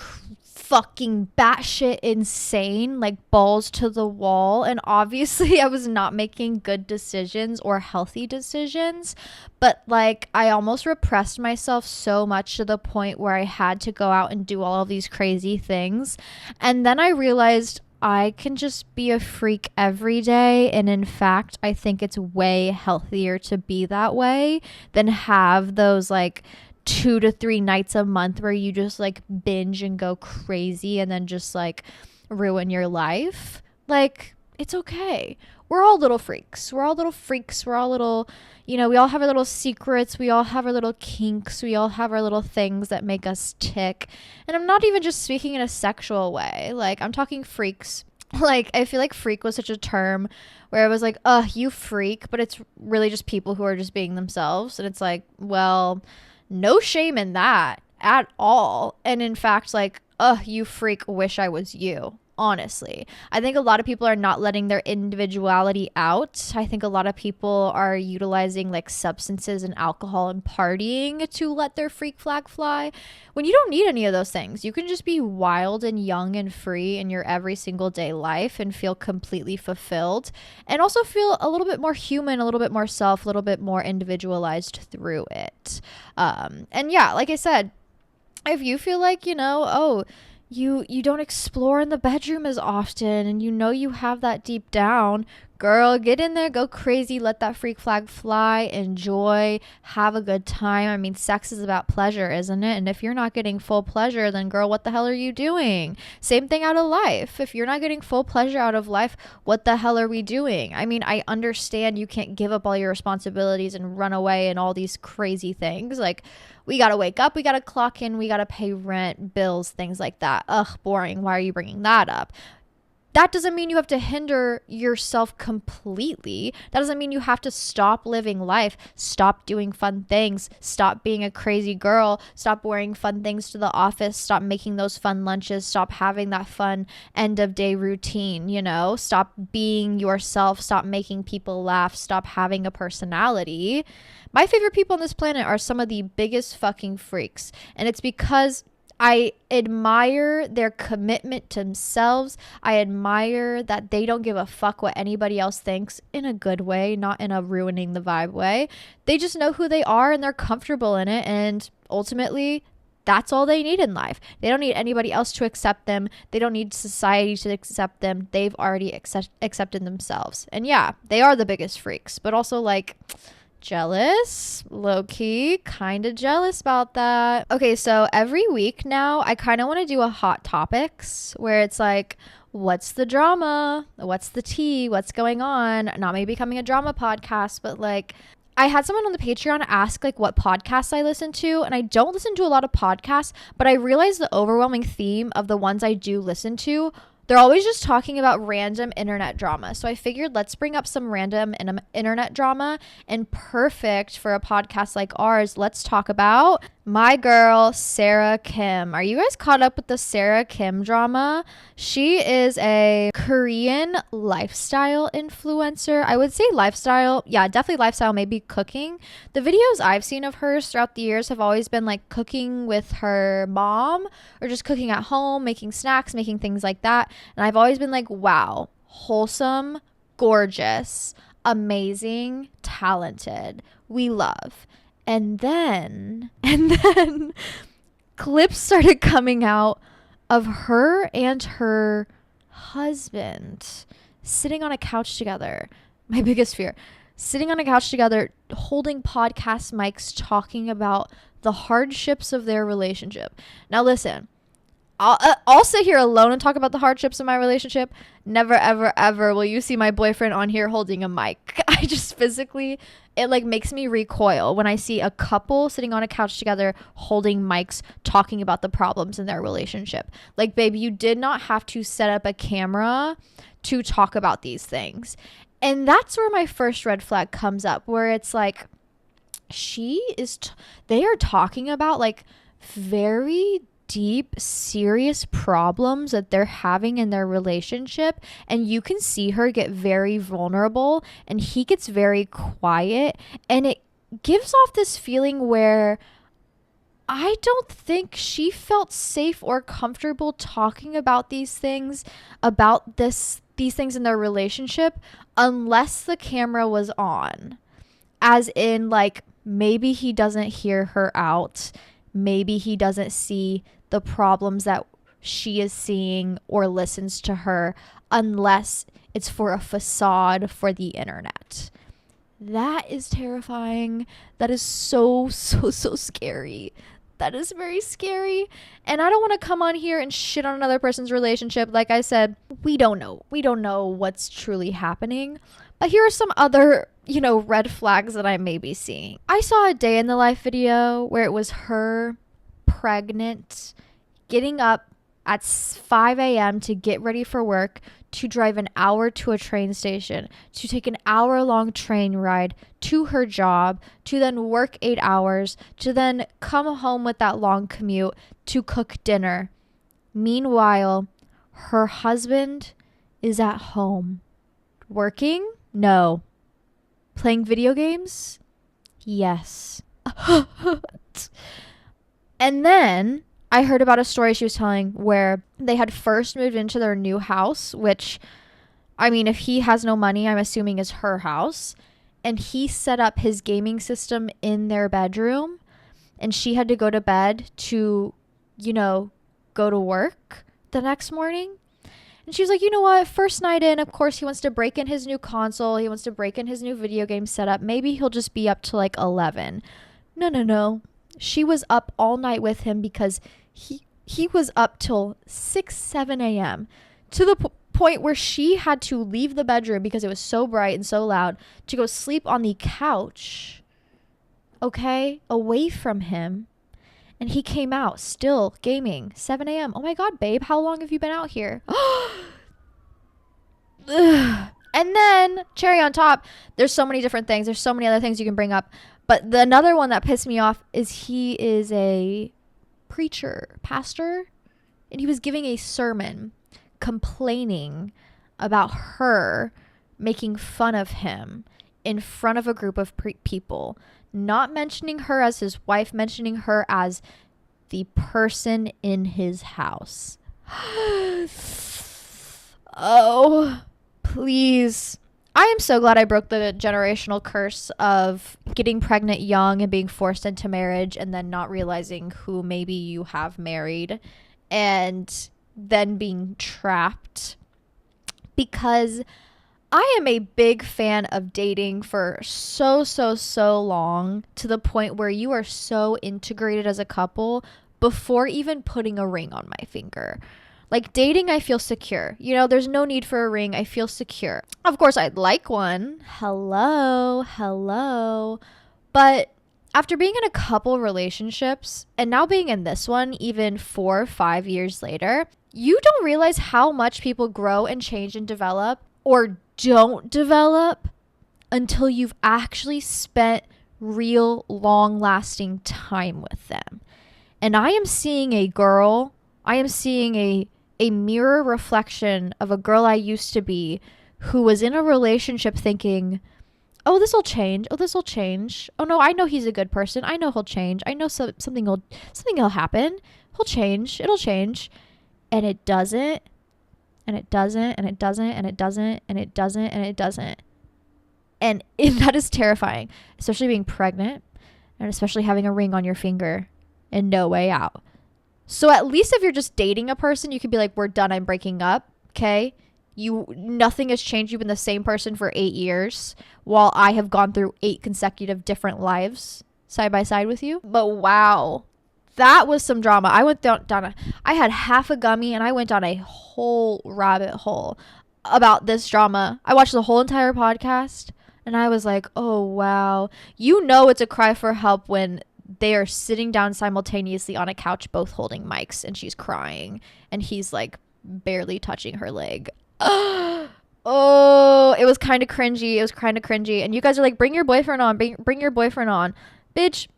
Speaker 1: fucking batshit insane, like balls to the wall. And obviously I was not making good decisions or healthy decisions, but like I almost repressed myself so much to the point where I had to go out and do all of these crazy things. And then I realized I can just be a freak every day. And in fact, I think it's way healthier to be that way than have those like 2 to 3 nights a month where you just like binge and go crazy and then just like ruin your life. Like, it's okay. We're all little freaks. We're all little freaks. We're all little, you know, we all have our little secrets. We all have our little kinks. We all have our little things that make us tick. And I'm not even just speaking in a sexual way. Like, I'm talking freaks. Like, I feel like freak was such a term where it was like, you freak, but it's really just people who are just being themselves. And it's like, well, no shame in that at all. And in fact, like, you freak, wish I was you. Honestly, I think a lot of people are not letting their individuality out. I think a lot of people are utilizing like substances and alcohol and partying to let their freak flag fly when you don't need any of those things. You can just be wild and young and free in your every single day life and feel completely fulfilled and also feel a little bit more human, a little bit more self, a little bit more individualized through it. And yeah, like I said, if you feel like, you know, you don't explore in the bedroom as often and you know you have that deep down, girl, get in there, go crazy, let that freak flag fly, enjoy, have a good time. I mean, sex is about pleasure, isn't it? And if you're not getting full pleasure, then girl, what the hell are you doing? Same thing out of life. If you're not getting full pleasure out of life, what the hell are we doing? I mean, I understand you can't give up all your responsibilities and run away and all these crazy things. Like, we got to wake up, we got to clock in, we got to pay rent, bills, things like that. Ugh, boring. Why are you bringing that up? that doesn't mean you have to hinder yourself completely. That doesn't mean you have to stop living life, stop doing fun things, stop being a crazy girl, stop wearing fun things to the office, stop making those fun lunches, stop having that fun end of day routine, you know, stop being yourself, stop making people laugh, stop having a personality. My favorite people on this planet are some of the biggest fucking freaks. And it's because I admire their commitment to themselves. I admire that they don't give a fuck what anybody else thinks, in a good way, not in a ruining the vibe way. They just know who they are and they're comfortable in it. And ultimately, that's all they need in life. They don't need anybody else to accept them. They don't need society to accept them. They've already accepted themselves. And yeah, they are the biggest freaks, but also like jealous, low-key, kind of jealous about that. Okay, so every week now I kind of want to do a hot topics where it's like, what's the drama, what's the tea, what's going on. Not maybe becoming a drama podcast, but like, I had someone on the Patreon ask like what podcasts I listen to, and I don't listen to a lot of podcasts, but I realized the overwhelming theme of the ones I do listen to, they're always just talking about random internet drama. So I figured let's bring up some random internet drama, and perfect for a podcast like ours, let's talk about my girl, Sarah Kim. Are you guys caught up with the Sarah Kim drama? She is a Korean lifestyle influencer. I would say lifestyle. Yeah, definitely lifestyle, maybe cooking. The videos I've seen of hers throughout the years have always been like cooking with her mom or just cooking at home, making snacks, making things like that. And I've always been like, wow, wholesome, gorgeous, amazing, talented. We love. And then clips started coming out of her and her husband sitting on a couch together. My biggest fear. Sitting on a couch together, holding podcast mics, talking about the hardships of their relationship. Now listen, I'll sit here alone and talk about the hardships of my relationship. Never, ever, ever will you see my boyfriend on here holding a mic. I just physically, it like makes me recoil when I see a couple sitting on a couch together holding mics talking about the problems in their relationship. Like, babe, you did not have to set up a camera to talk about these things. And that's where my first red flag comes up, where it's like, they are talking about like very deep, serious problems that they're having in their relationship, and you can see her get very vulnerable and he gets very quiet, and it gives off this feeling where I don't think she felt safe or comfortable talking about these things in their relationship unless the camera was on, as in like maybe he doesn't hear her out, maybe he doesn't see the problems that she is seeing or listens to her unless it's for a facade for the internet. That is terrifying. That is so scary. That is very scary. And I don't want to come on here and shit on another person's relationship. Like I said, we don't know. We don't know what's truly happening. But here are some other, red flags that I may be seeing. I saw a day in the life video where it was her pregnant, getting up at 5 a.m. to get ready for work, to drive an hour to a train station, to take an hour-long train ride to her job, to then work 8 hours, to then come home with that long commute to cook dinner. Meanwhile, her husband is at home. Working? No. Playing video games? Yes. And then I heard about a story she was telling where they had first moved into their new house, which, I mean, if he has no money, I'm assuming is her house. And he set up his gaming system in their bedroom, and she had to go to bed to, go to work the next morning. And she was like, you know what? First night in, of course, he wants to break in his new console. He wants to break in his new video game setup. Maybe he'll just be up to like 11. No. She was up all night with him because he was up till 6, 7 a.m. to the point where she had to leave the bedroom because it was so bright and so loud to go sleep on the couch, okay, away from him. And he came out still gaming, 7 a.m. Oh my God, babe, how long have you been out here? Ugh. And then cherry on top, there's so many different things. There's so many other things you can bring up. But another one that pissed me off is he is a pastor, and he was giving a sermon complaining about her making fun of him in front of a group of people, not mentioning her as his wife, mentioning her as the person in his house. Oh, please. I am so glad I broke the generational curse of getting pregnant young and being forced into marriage and then not realizing who maybe you have married and then being trapped, because I am a big fan of dating for so long, to the point where you are so integrated as a couple before even putting a ring on my finger. Like dating, I feel secure. You know, there's no need for a ring. I feel secure. Of course, I'd like one. Hello. But after being in a couple relationships and now being in this one, even 4 or 5 years later, you don't realize how much people grow and change and develop or don't develop until you've actually spent real long-lasting time with them. And I am seeing a mirror reflection of a girl I used to be who was in a relationship thinking, oh, this will change. Oh no, I know he's a good person. I know he'll change. I know something will happen. He'll change. It'll change. And it doesn't. And it doesn't. And it doesn't. And it doesn't. And it doesn't. And it doesn't. And that is terrifying, especially being pregnant and especially having a ring on your finger and no way out. So at least if you're just dating a person, you could be like, we're done, I'm breaking up. Okay. Nothing has changed. You've been the same person for 8 years while I have gone through 8 consecutive different lives side by side with you. But wow, that was some drama. I had half a gummy and I went down a whole rabbit hole about this drama. I watched the whole entire podcast and I was like, oh wow. You know, it's a cry for help when they are sitting down simultaneously on a couch, both holding mics, and she's crying and he's like barely touching her leg. Oh, it was kind of cringy. And you guys are like, bring your boyfriend on, bring your boyfriend on. Bitch,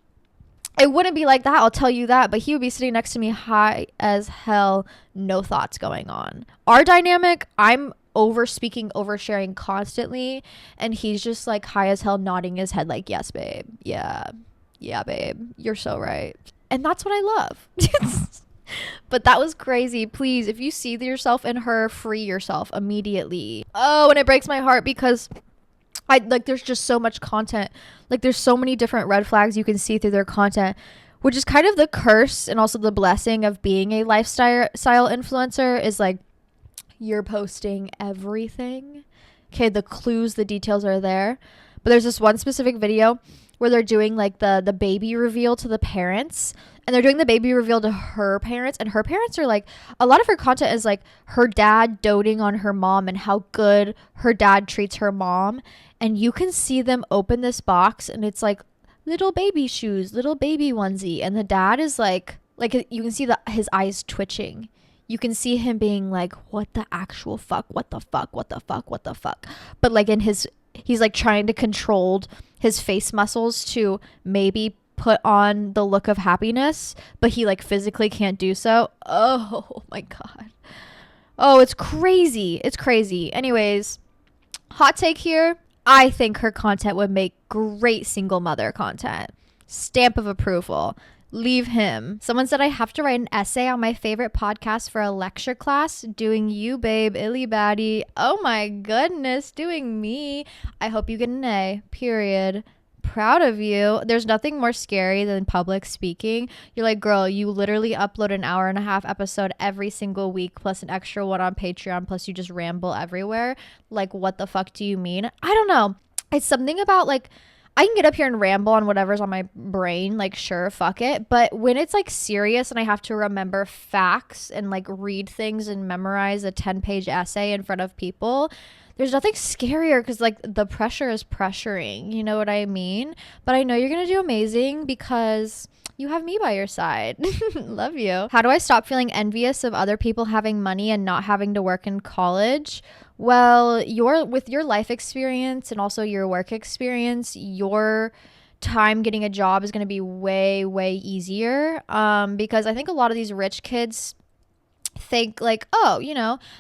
Speaker 1: it wouldn't be like that, I'll tell you that. But he would be sitting next to me high as hell, no thoughts going on. Our dynamic, I'm over speaking, oversharing constantly, and he's just like high as hell, nodding his head like, yes babe, yeah babe, you're so right. And that's what I love. But that was crazy. Please, if you see yourself in her, free yourself immediately. Oh, and it breaks my heart because there's just so much content. Like there's so many different red flags you can see through their content, which is kind of the curse and also the blessing of being a lifestyle influencer, is like you're posting everything. Okay, the clues, the details are there. But there's this one specific video where they're doing like the baby reveal to the parents, and they're doing the baby reveal to her parents, and her parents are like, a lot of her content is like her dad doting on her mom and how good her dad treats her mom. And you can see them open this box and it's like little baby shoes, little baby onesie, and the dad is like you can see his eyes twitching. You can see him being like, what the actual fuck, what the fuck. But like he's like trying to control his face muscles to maybe put on the look of happiness, but he like physically can't do so. Oh my God. Oh, it's crazy. Anyways, hot take here. I think her content would make great single mother content. Stamp of approval. Leave him. Someone said I have to write an essay on my favorite podcast for a lecture class. Doing you, babe. Illy baddie. Oh my goodness. Doing me. I hope you get an A. Period. Proud of you. There's nothing more scary than public speaking. You're like, girl, you literally upload an 1.5-hour episode every single week, plus an extra one on Patreon, plus you just ramble everywhere. Like, what the fuck do you mean? I don't know. It's something about like, I can get up here and ramble on whatever's on my brain, like sure, fuck it. But when it's like serious and I have to remember facts and like read things and memorize a 10-page essay in front of people, there's nothing scarier because like the pressure is pressuring, you know what I mean? But I know you're gonna do amazing because you have me by your side. Love you. How do I stop feeling envious of other people having money and not having to work in college? Well, your with your life experience and also your work experience, your time getting a job is going to be way easier. Because I think a lot of these rich kids think like, oh,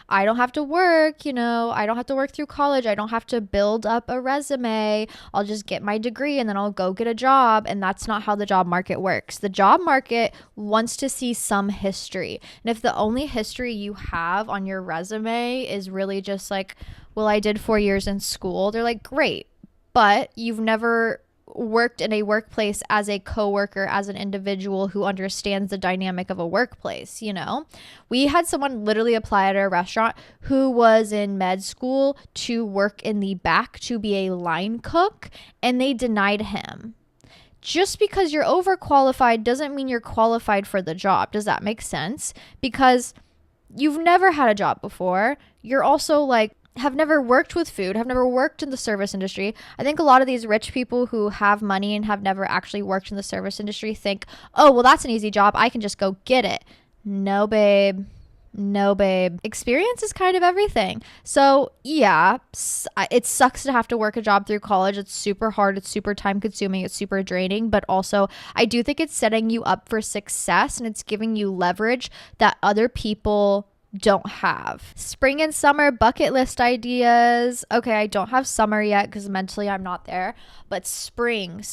Speaker 1: I don't have to work, I don't have to work through college. I don't have to build up a resume. I'll just get my degree and then I'll go get a job. And that's not how the job market works. The job market wants to see some history. And if the only history you have on your resume is really just like, well, I did 4 years in school, they're like, great. But you've never worked in a workplace as a coworker, as an individual who understands the dynamic of a workplace. We had someone literally apply at a restaurant who was in med school to work in the back to be a line cook, and they denied him. Just because you're overqualified doesn't mean you're qualified for the job. Does that make sense? Because you've never had a job before. You're also like, have never worked with food, have never worked in the service industry. I think a lot of these rich people who have money and have never actually worked in the service industry think, oh, well, that's an easy job. I can just go get it. No, babe. No, babe. Experience is kind of everything. So, yeah, it sucks to have to work a job through college. It's super hard. It's super time consuming. It's super draining. But also, I do think it's setting you up for success and it's giving you leverage that other people don't have. Spring and summer bucket list ideas. Okay, I don't have summer yet because mentally I'm not there, but spring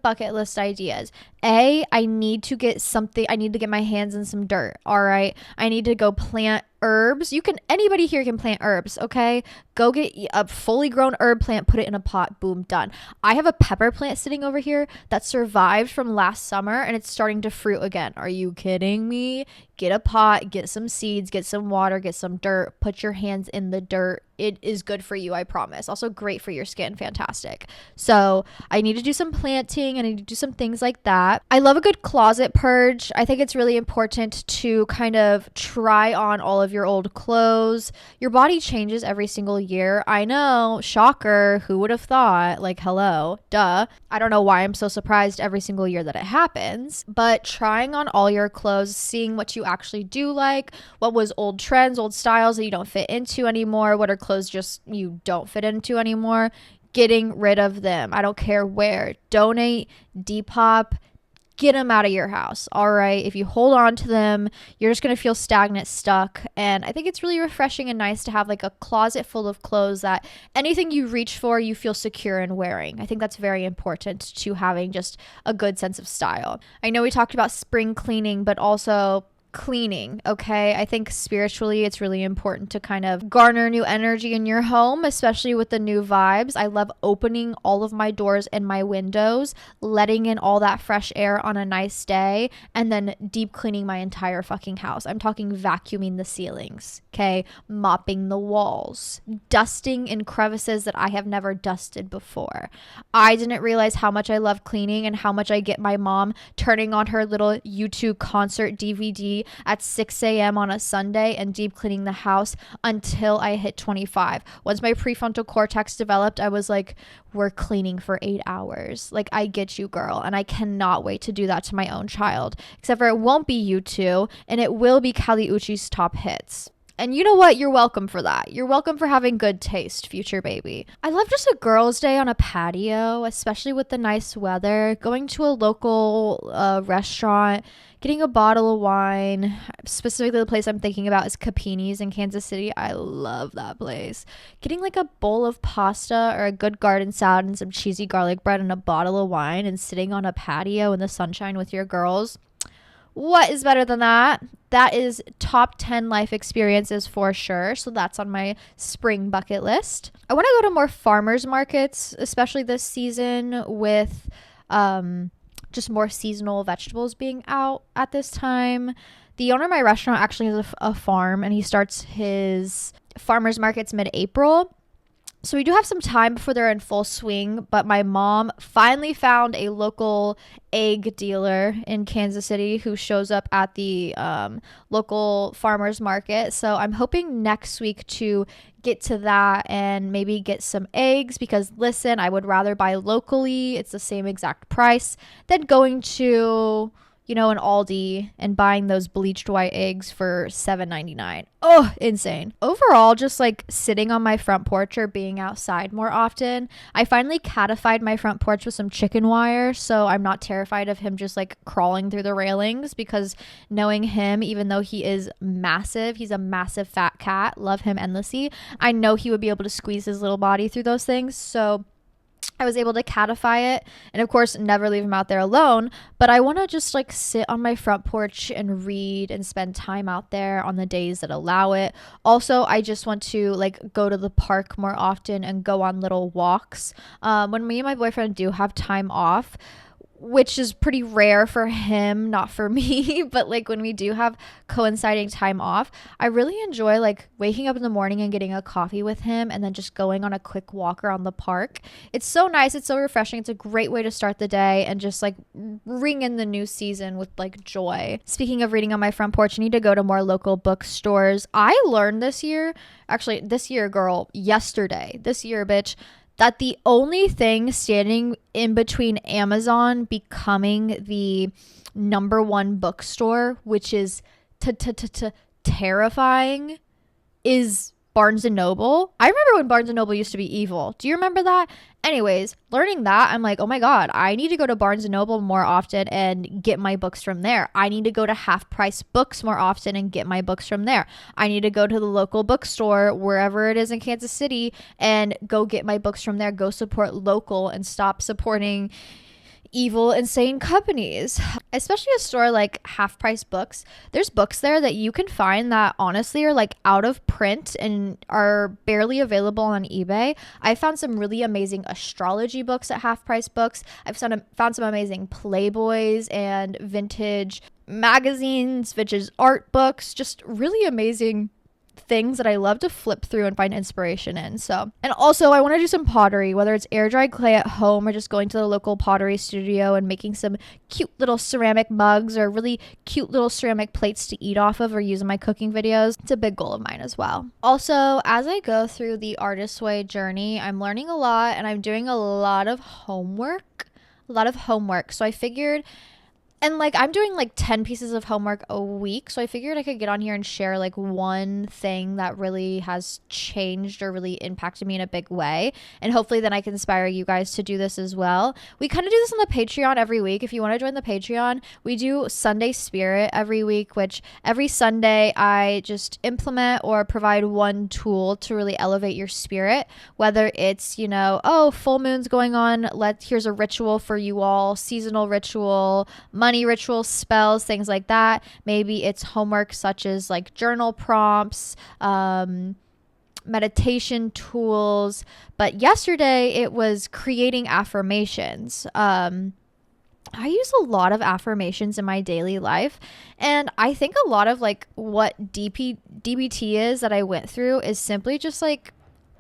Speaker 1: bucket list ideas. I need to get something. I need to get my hands in some dirt. All right, I need to go plant herbs. Anybody here can plant herbs. Okay, go get a fully grown herb plant, put it in a pot, boom, done. I have a pepper plant sitting over here that survived from last summer and it's starting to fruit again. Are you kidding me? Get a pot, get some seeds, get some water, get some dirt, put your hands in the dirt. It is good for you, I promise. Also great for your skin, fantastic. So I need to do some planting. I need to do some things like that. I love a good closet purge. I think it's really important to kind of try on all of your old clothes. Your body changes every single year. I know, shocker, who would have thought? Like, hello, duh. I don't know why I'm so surprised every single year that it happens, but trying on all your clothes, seeing what you actually do like, what was old trends, old styles that you don't fit into anymore, what are clothes just you don't fit into anymore, getting rid of them. I don't care where. Donate, Depop, get them out of your house. All right. If you hold on to them, you're just going to feel stagnant, stuck. And I think it's really refreshing and nice to have like a closet full of clothes that anything you reach for, you feel secure in wearing. I think that's very important to having just a good sense of style. I know we talked about spring cleaning, but also cleaning. Okay, I think spiritually it's really important to kind of garner new energy in your home, especially with the new vibes. I love opening all of my doors and my windows, letting in all that fresh air on a nice day, and then deep cleaning my entire fucking house. I'm talking vacuuming the ceilings, okay, mopping the walls, dusting in crevices that I have never dusted before. I didn't realize how much I love cleaning and how much I get my mom turning on her little YouTube concert DVD at 6 a.m. on a Sunday and deep cleaning the house until I hit 25. Once my prefrontal cortex developed, I was like, we're cleaning for 8 hours. Like, I get you, girl. And I cannot wait to do that to my own child. Except for it won't be you two, and it will be Kali Uchis top hits. And you know what? You're welcome for that. You're welcome for having good taste, future baby. I love just a girl's day on a patio, especially with the nice weather, going to a local restaurant, getting a bottle of wine. Specifically, the place I'm thinking about is Capini's in Kansas City. I love that place. Getting like a bowl of pasta or a good garden salad and some cheesy garlic bread and a bottle of wine and sitting on a patio in the sunshine with your girls. What is better than that? That is top 10 life experiences for sure. So that's on my spring bucket list. I want to go to more farmers markets, especially this season with just more seasonal vegetables being out at this time. The owner of my restaurant actually has a farm, and he starts his farmers markets mid-April. So we do have some time before they're in full swing, but my mom finally found a local egg dealer in Kansas City who shows up at the local farmers market. So I'm hoping next week to get to that and maybe get some eggs, because listen, I would rather buy locally. It's the same exact price than going to, in Aldi and buying those bleached white eggs for $7.99. Oh, insane. Overall, just like sitting on my front porch or being outside more often. I finally catified my front porch with some chicken wire, so I'm not terrified of him just like crawling through the railings, because knowing him, even though he is massive, he's a massive fat cat, love him endlessly, I know he would be able to squeeze his little body through those things. So I was able to catify it, and of course never leave him out there alone, but I want to just like sit on my front porch and read and spend time out there on the days that allow it. Also, I just want to like go to the park more often and go on little walks. When me and my boyfriend do have time off, which is pretty rare for him, not for me, but like when we do have coinciding time off, I really enjoy like waking up in the morning and getting a coffee with him and then just going on a quick walk around the park. It's so nice. It's so refreshing. It's a great way to start the day and just like ring in the new season with like joy. Speaking of reading on my front porch, I need to go to more local bookstores. I learned this year, yesterday, this year, bitch, that the only thing standing in between Amazon becoming the number one bookstore, which is terrifying, is Barnes and Noble. I remember when Barnes and Noble used to be evil. Do you remember that? Anyways, learning that, I'm like, oh my God, I need to go to Barnes and Noble more often and get my books from there. I need to go to Half Price Books more often and get my books from there. I need to go to the local bookstore, wherever it is in Kansas City, and go get my books from there. Go support local and stop supporting evil, insane companies. Especially a store like Half Price Books. There's books there that you can find that honestly are like out of print and are barely available on eBay. I found some really amazing astrology books at Half Price Books. I've found some amazing Playboys and vintage magazines, vintage art books, just really amazing things that I love to flip through and find inspiration in. So, and also I want to do some pottery, whether it's air dried clay at home or just going to the local pottery studio and making some cute little ceramic mugs or really cute little ceramic plates to eat off of or use in my cooking videos. It's a big goal of mine as well. Also, as I go through the Artist Way journey, I'm learning a lot and I'm doing a lot of homework. So I figured, and like I'm doing like 10 pieces of homework a week, so I figured I could get on here and share like one thing that really has changed or really impacted me in a big way, and hopefully then I can inspire you guys to do this as well. We kind of do this on the Patreon every week. If you want to join the Patreon, we do Sunday Spirit every week, which every Sunday I just implement or provide one tool to really elevate your spirit, whether it's, full moon's going on, here's a ritual for you all, seasonal ritual, money ritual, spells, things like that. Maybe it's homework such as like journal prompts, meditation tools. But yesterday it was creating affirmations. I use a lot of affirmations in my daily life, and I think a lot of like what DBT is that I went through is simply just like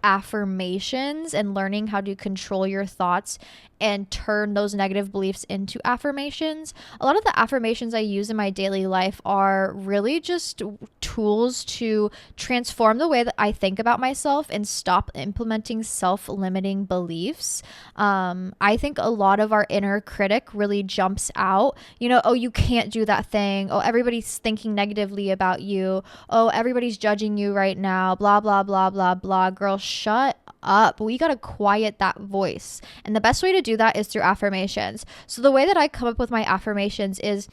Speaker 1: affirmations and learning how to control your thoughts and turn those negative beliefs into affirmations. A lot of the affirmations I use in my daily life are really just tools to transform the way that I think about myself and stop implementing self-limiting beliefs. I think a lot of our inner critic really jumps out. Oh, you can't do that thing. Oh, everybody's thinking negatively about you. Oh, everybody's judging you right now. Blah, blah, blah, blah, blah. Girl, shut up. We got to quiet that voice. And the best way to do that is through affirmations. So the way that I come up with my affirmations is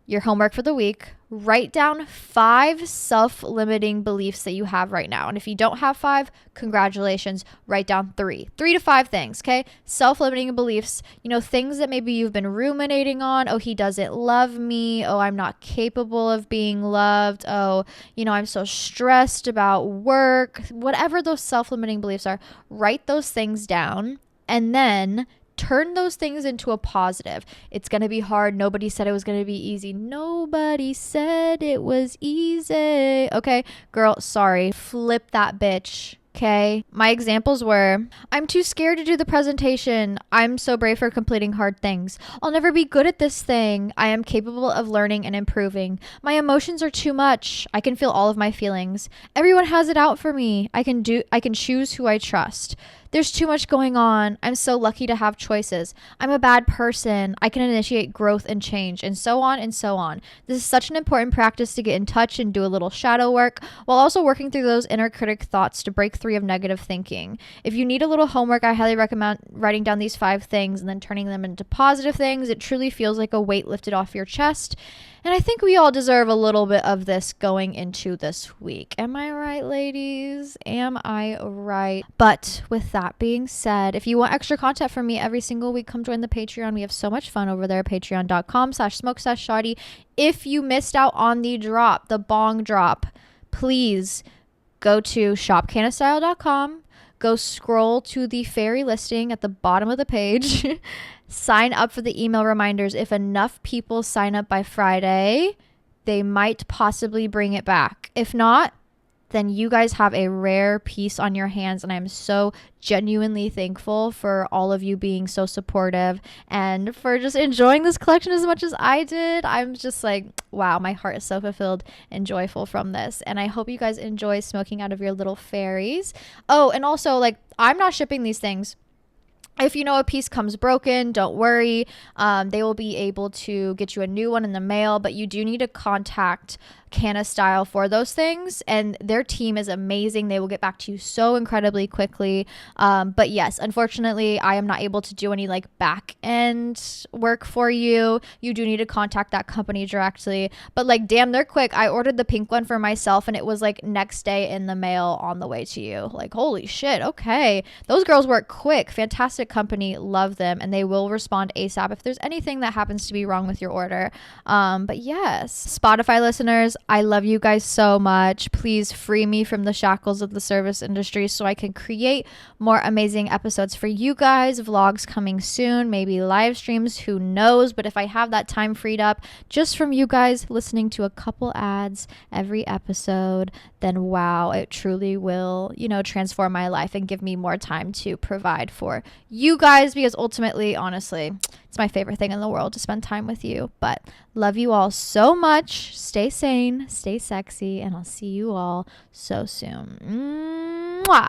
Speaker 1: your homework for the week. Write down 5 self-limiting beliefs that you have right now. And if you don't have 5, congratulations, write down 3 to 5 things, okay? Self-limiting beliefs, things that maybe you've been ruminating on. Oh, he doesn't love me. Oh, I'm not capable of being loved. Oh, I'm so stressed about work. Whatever those self-limiting beliefs are, write those things down and then turn those things into a positive. It's going to be hard. Nobody said it was going to be easy. Nobody said it was easy. Okay, girl, sorry. Flip that bitch. Okay. My examples were, I'm too scared to do the presentation. I'm so brave for completing hard things. I'll never be good at this thing. I am capable of learning and improving. My emotions are too much. I can feel all of my feelings. Everyone has it out for me. I can choose who I trust. There's too much going on. I'm so lucky to have choices. I'm a bad person. I can initiate growth and change, and so on and so on. This is such an important practice to get in touch and do a little shadow work while also working through those inner critic thoughts to break free of negative thinking. If you need a little homework, I highly recommend writing down these 5 things and then turning them into positive things. It truly feels like a weight lifted off your chest. And I think we all deserve a little bit of this going into this week. Am I right, ladies? Am I right? But with that being said, if you want extra content from me every single week, come join the Patreon. We have so much fun over there. Patreon.com/smoke-shawty. If you missed out on the drop, the bong drop, please go to shopcanastyle.com. Go scroll to the fairy listing at the bottom of the page. Sign up for the email reminders. If enough people sign up by Friday, they might possibly bring it back. If not, then you guys have a rare piece on your hands, and I'm so genuinely thankful for all of you being so supportive and for just enjoying this collection as much as I did. I'm just like, wow, my heart is so fulfilled and joyful from this, and I hope you guys enjoy smoking out of your little fairies. Oh, and also, like, I'm not shipping these things. If you know a piece comes broken, don't worry. They will be able to get you a new one in the mail, but you do need to contact Canna Style for those things, and their team is amazing. They will get back to you so incredibly quickly. But yes, unfortunately, I am not able to do any like back end work for you. You do need to contact that company directly. But like, damn, they're quick. I ordered the pink one for myself, and it was like next day in the mail on the way to you. Like, holy shit. Okay, those girls work quick. Fantastic company, love them, and they will respond ASAP if there's anything that happens to be wrong with your order. But yes, Spotify listeners, I love you guys so much. Please free me from the shackles of the service industry so I can create more amazing episodes for you guys. Vlogs coming soon, maybe live streams, who knows? But if I have that time freed up just from you guys listening to a couple ads every episode, then wow, it truly will, transform my life and give me more time to provide for you guys, because ultimately, honestly, it's my favorite thing in the world to spend time with you. But love you all so much. Stay sane, stay sexy, and I'll see you all so soon. Mwah!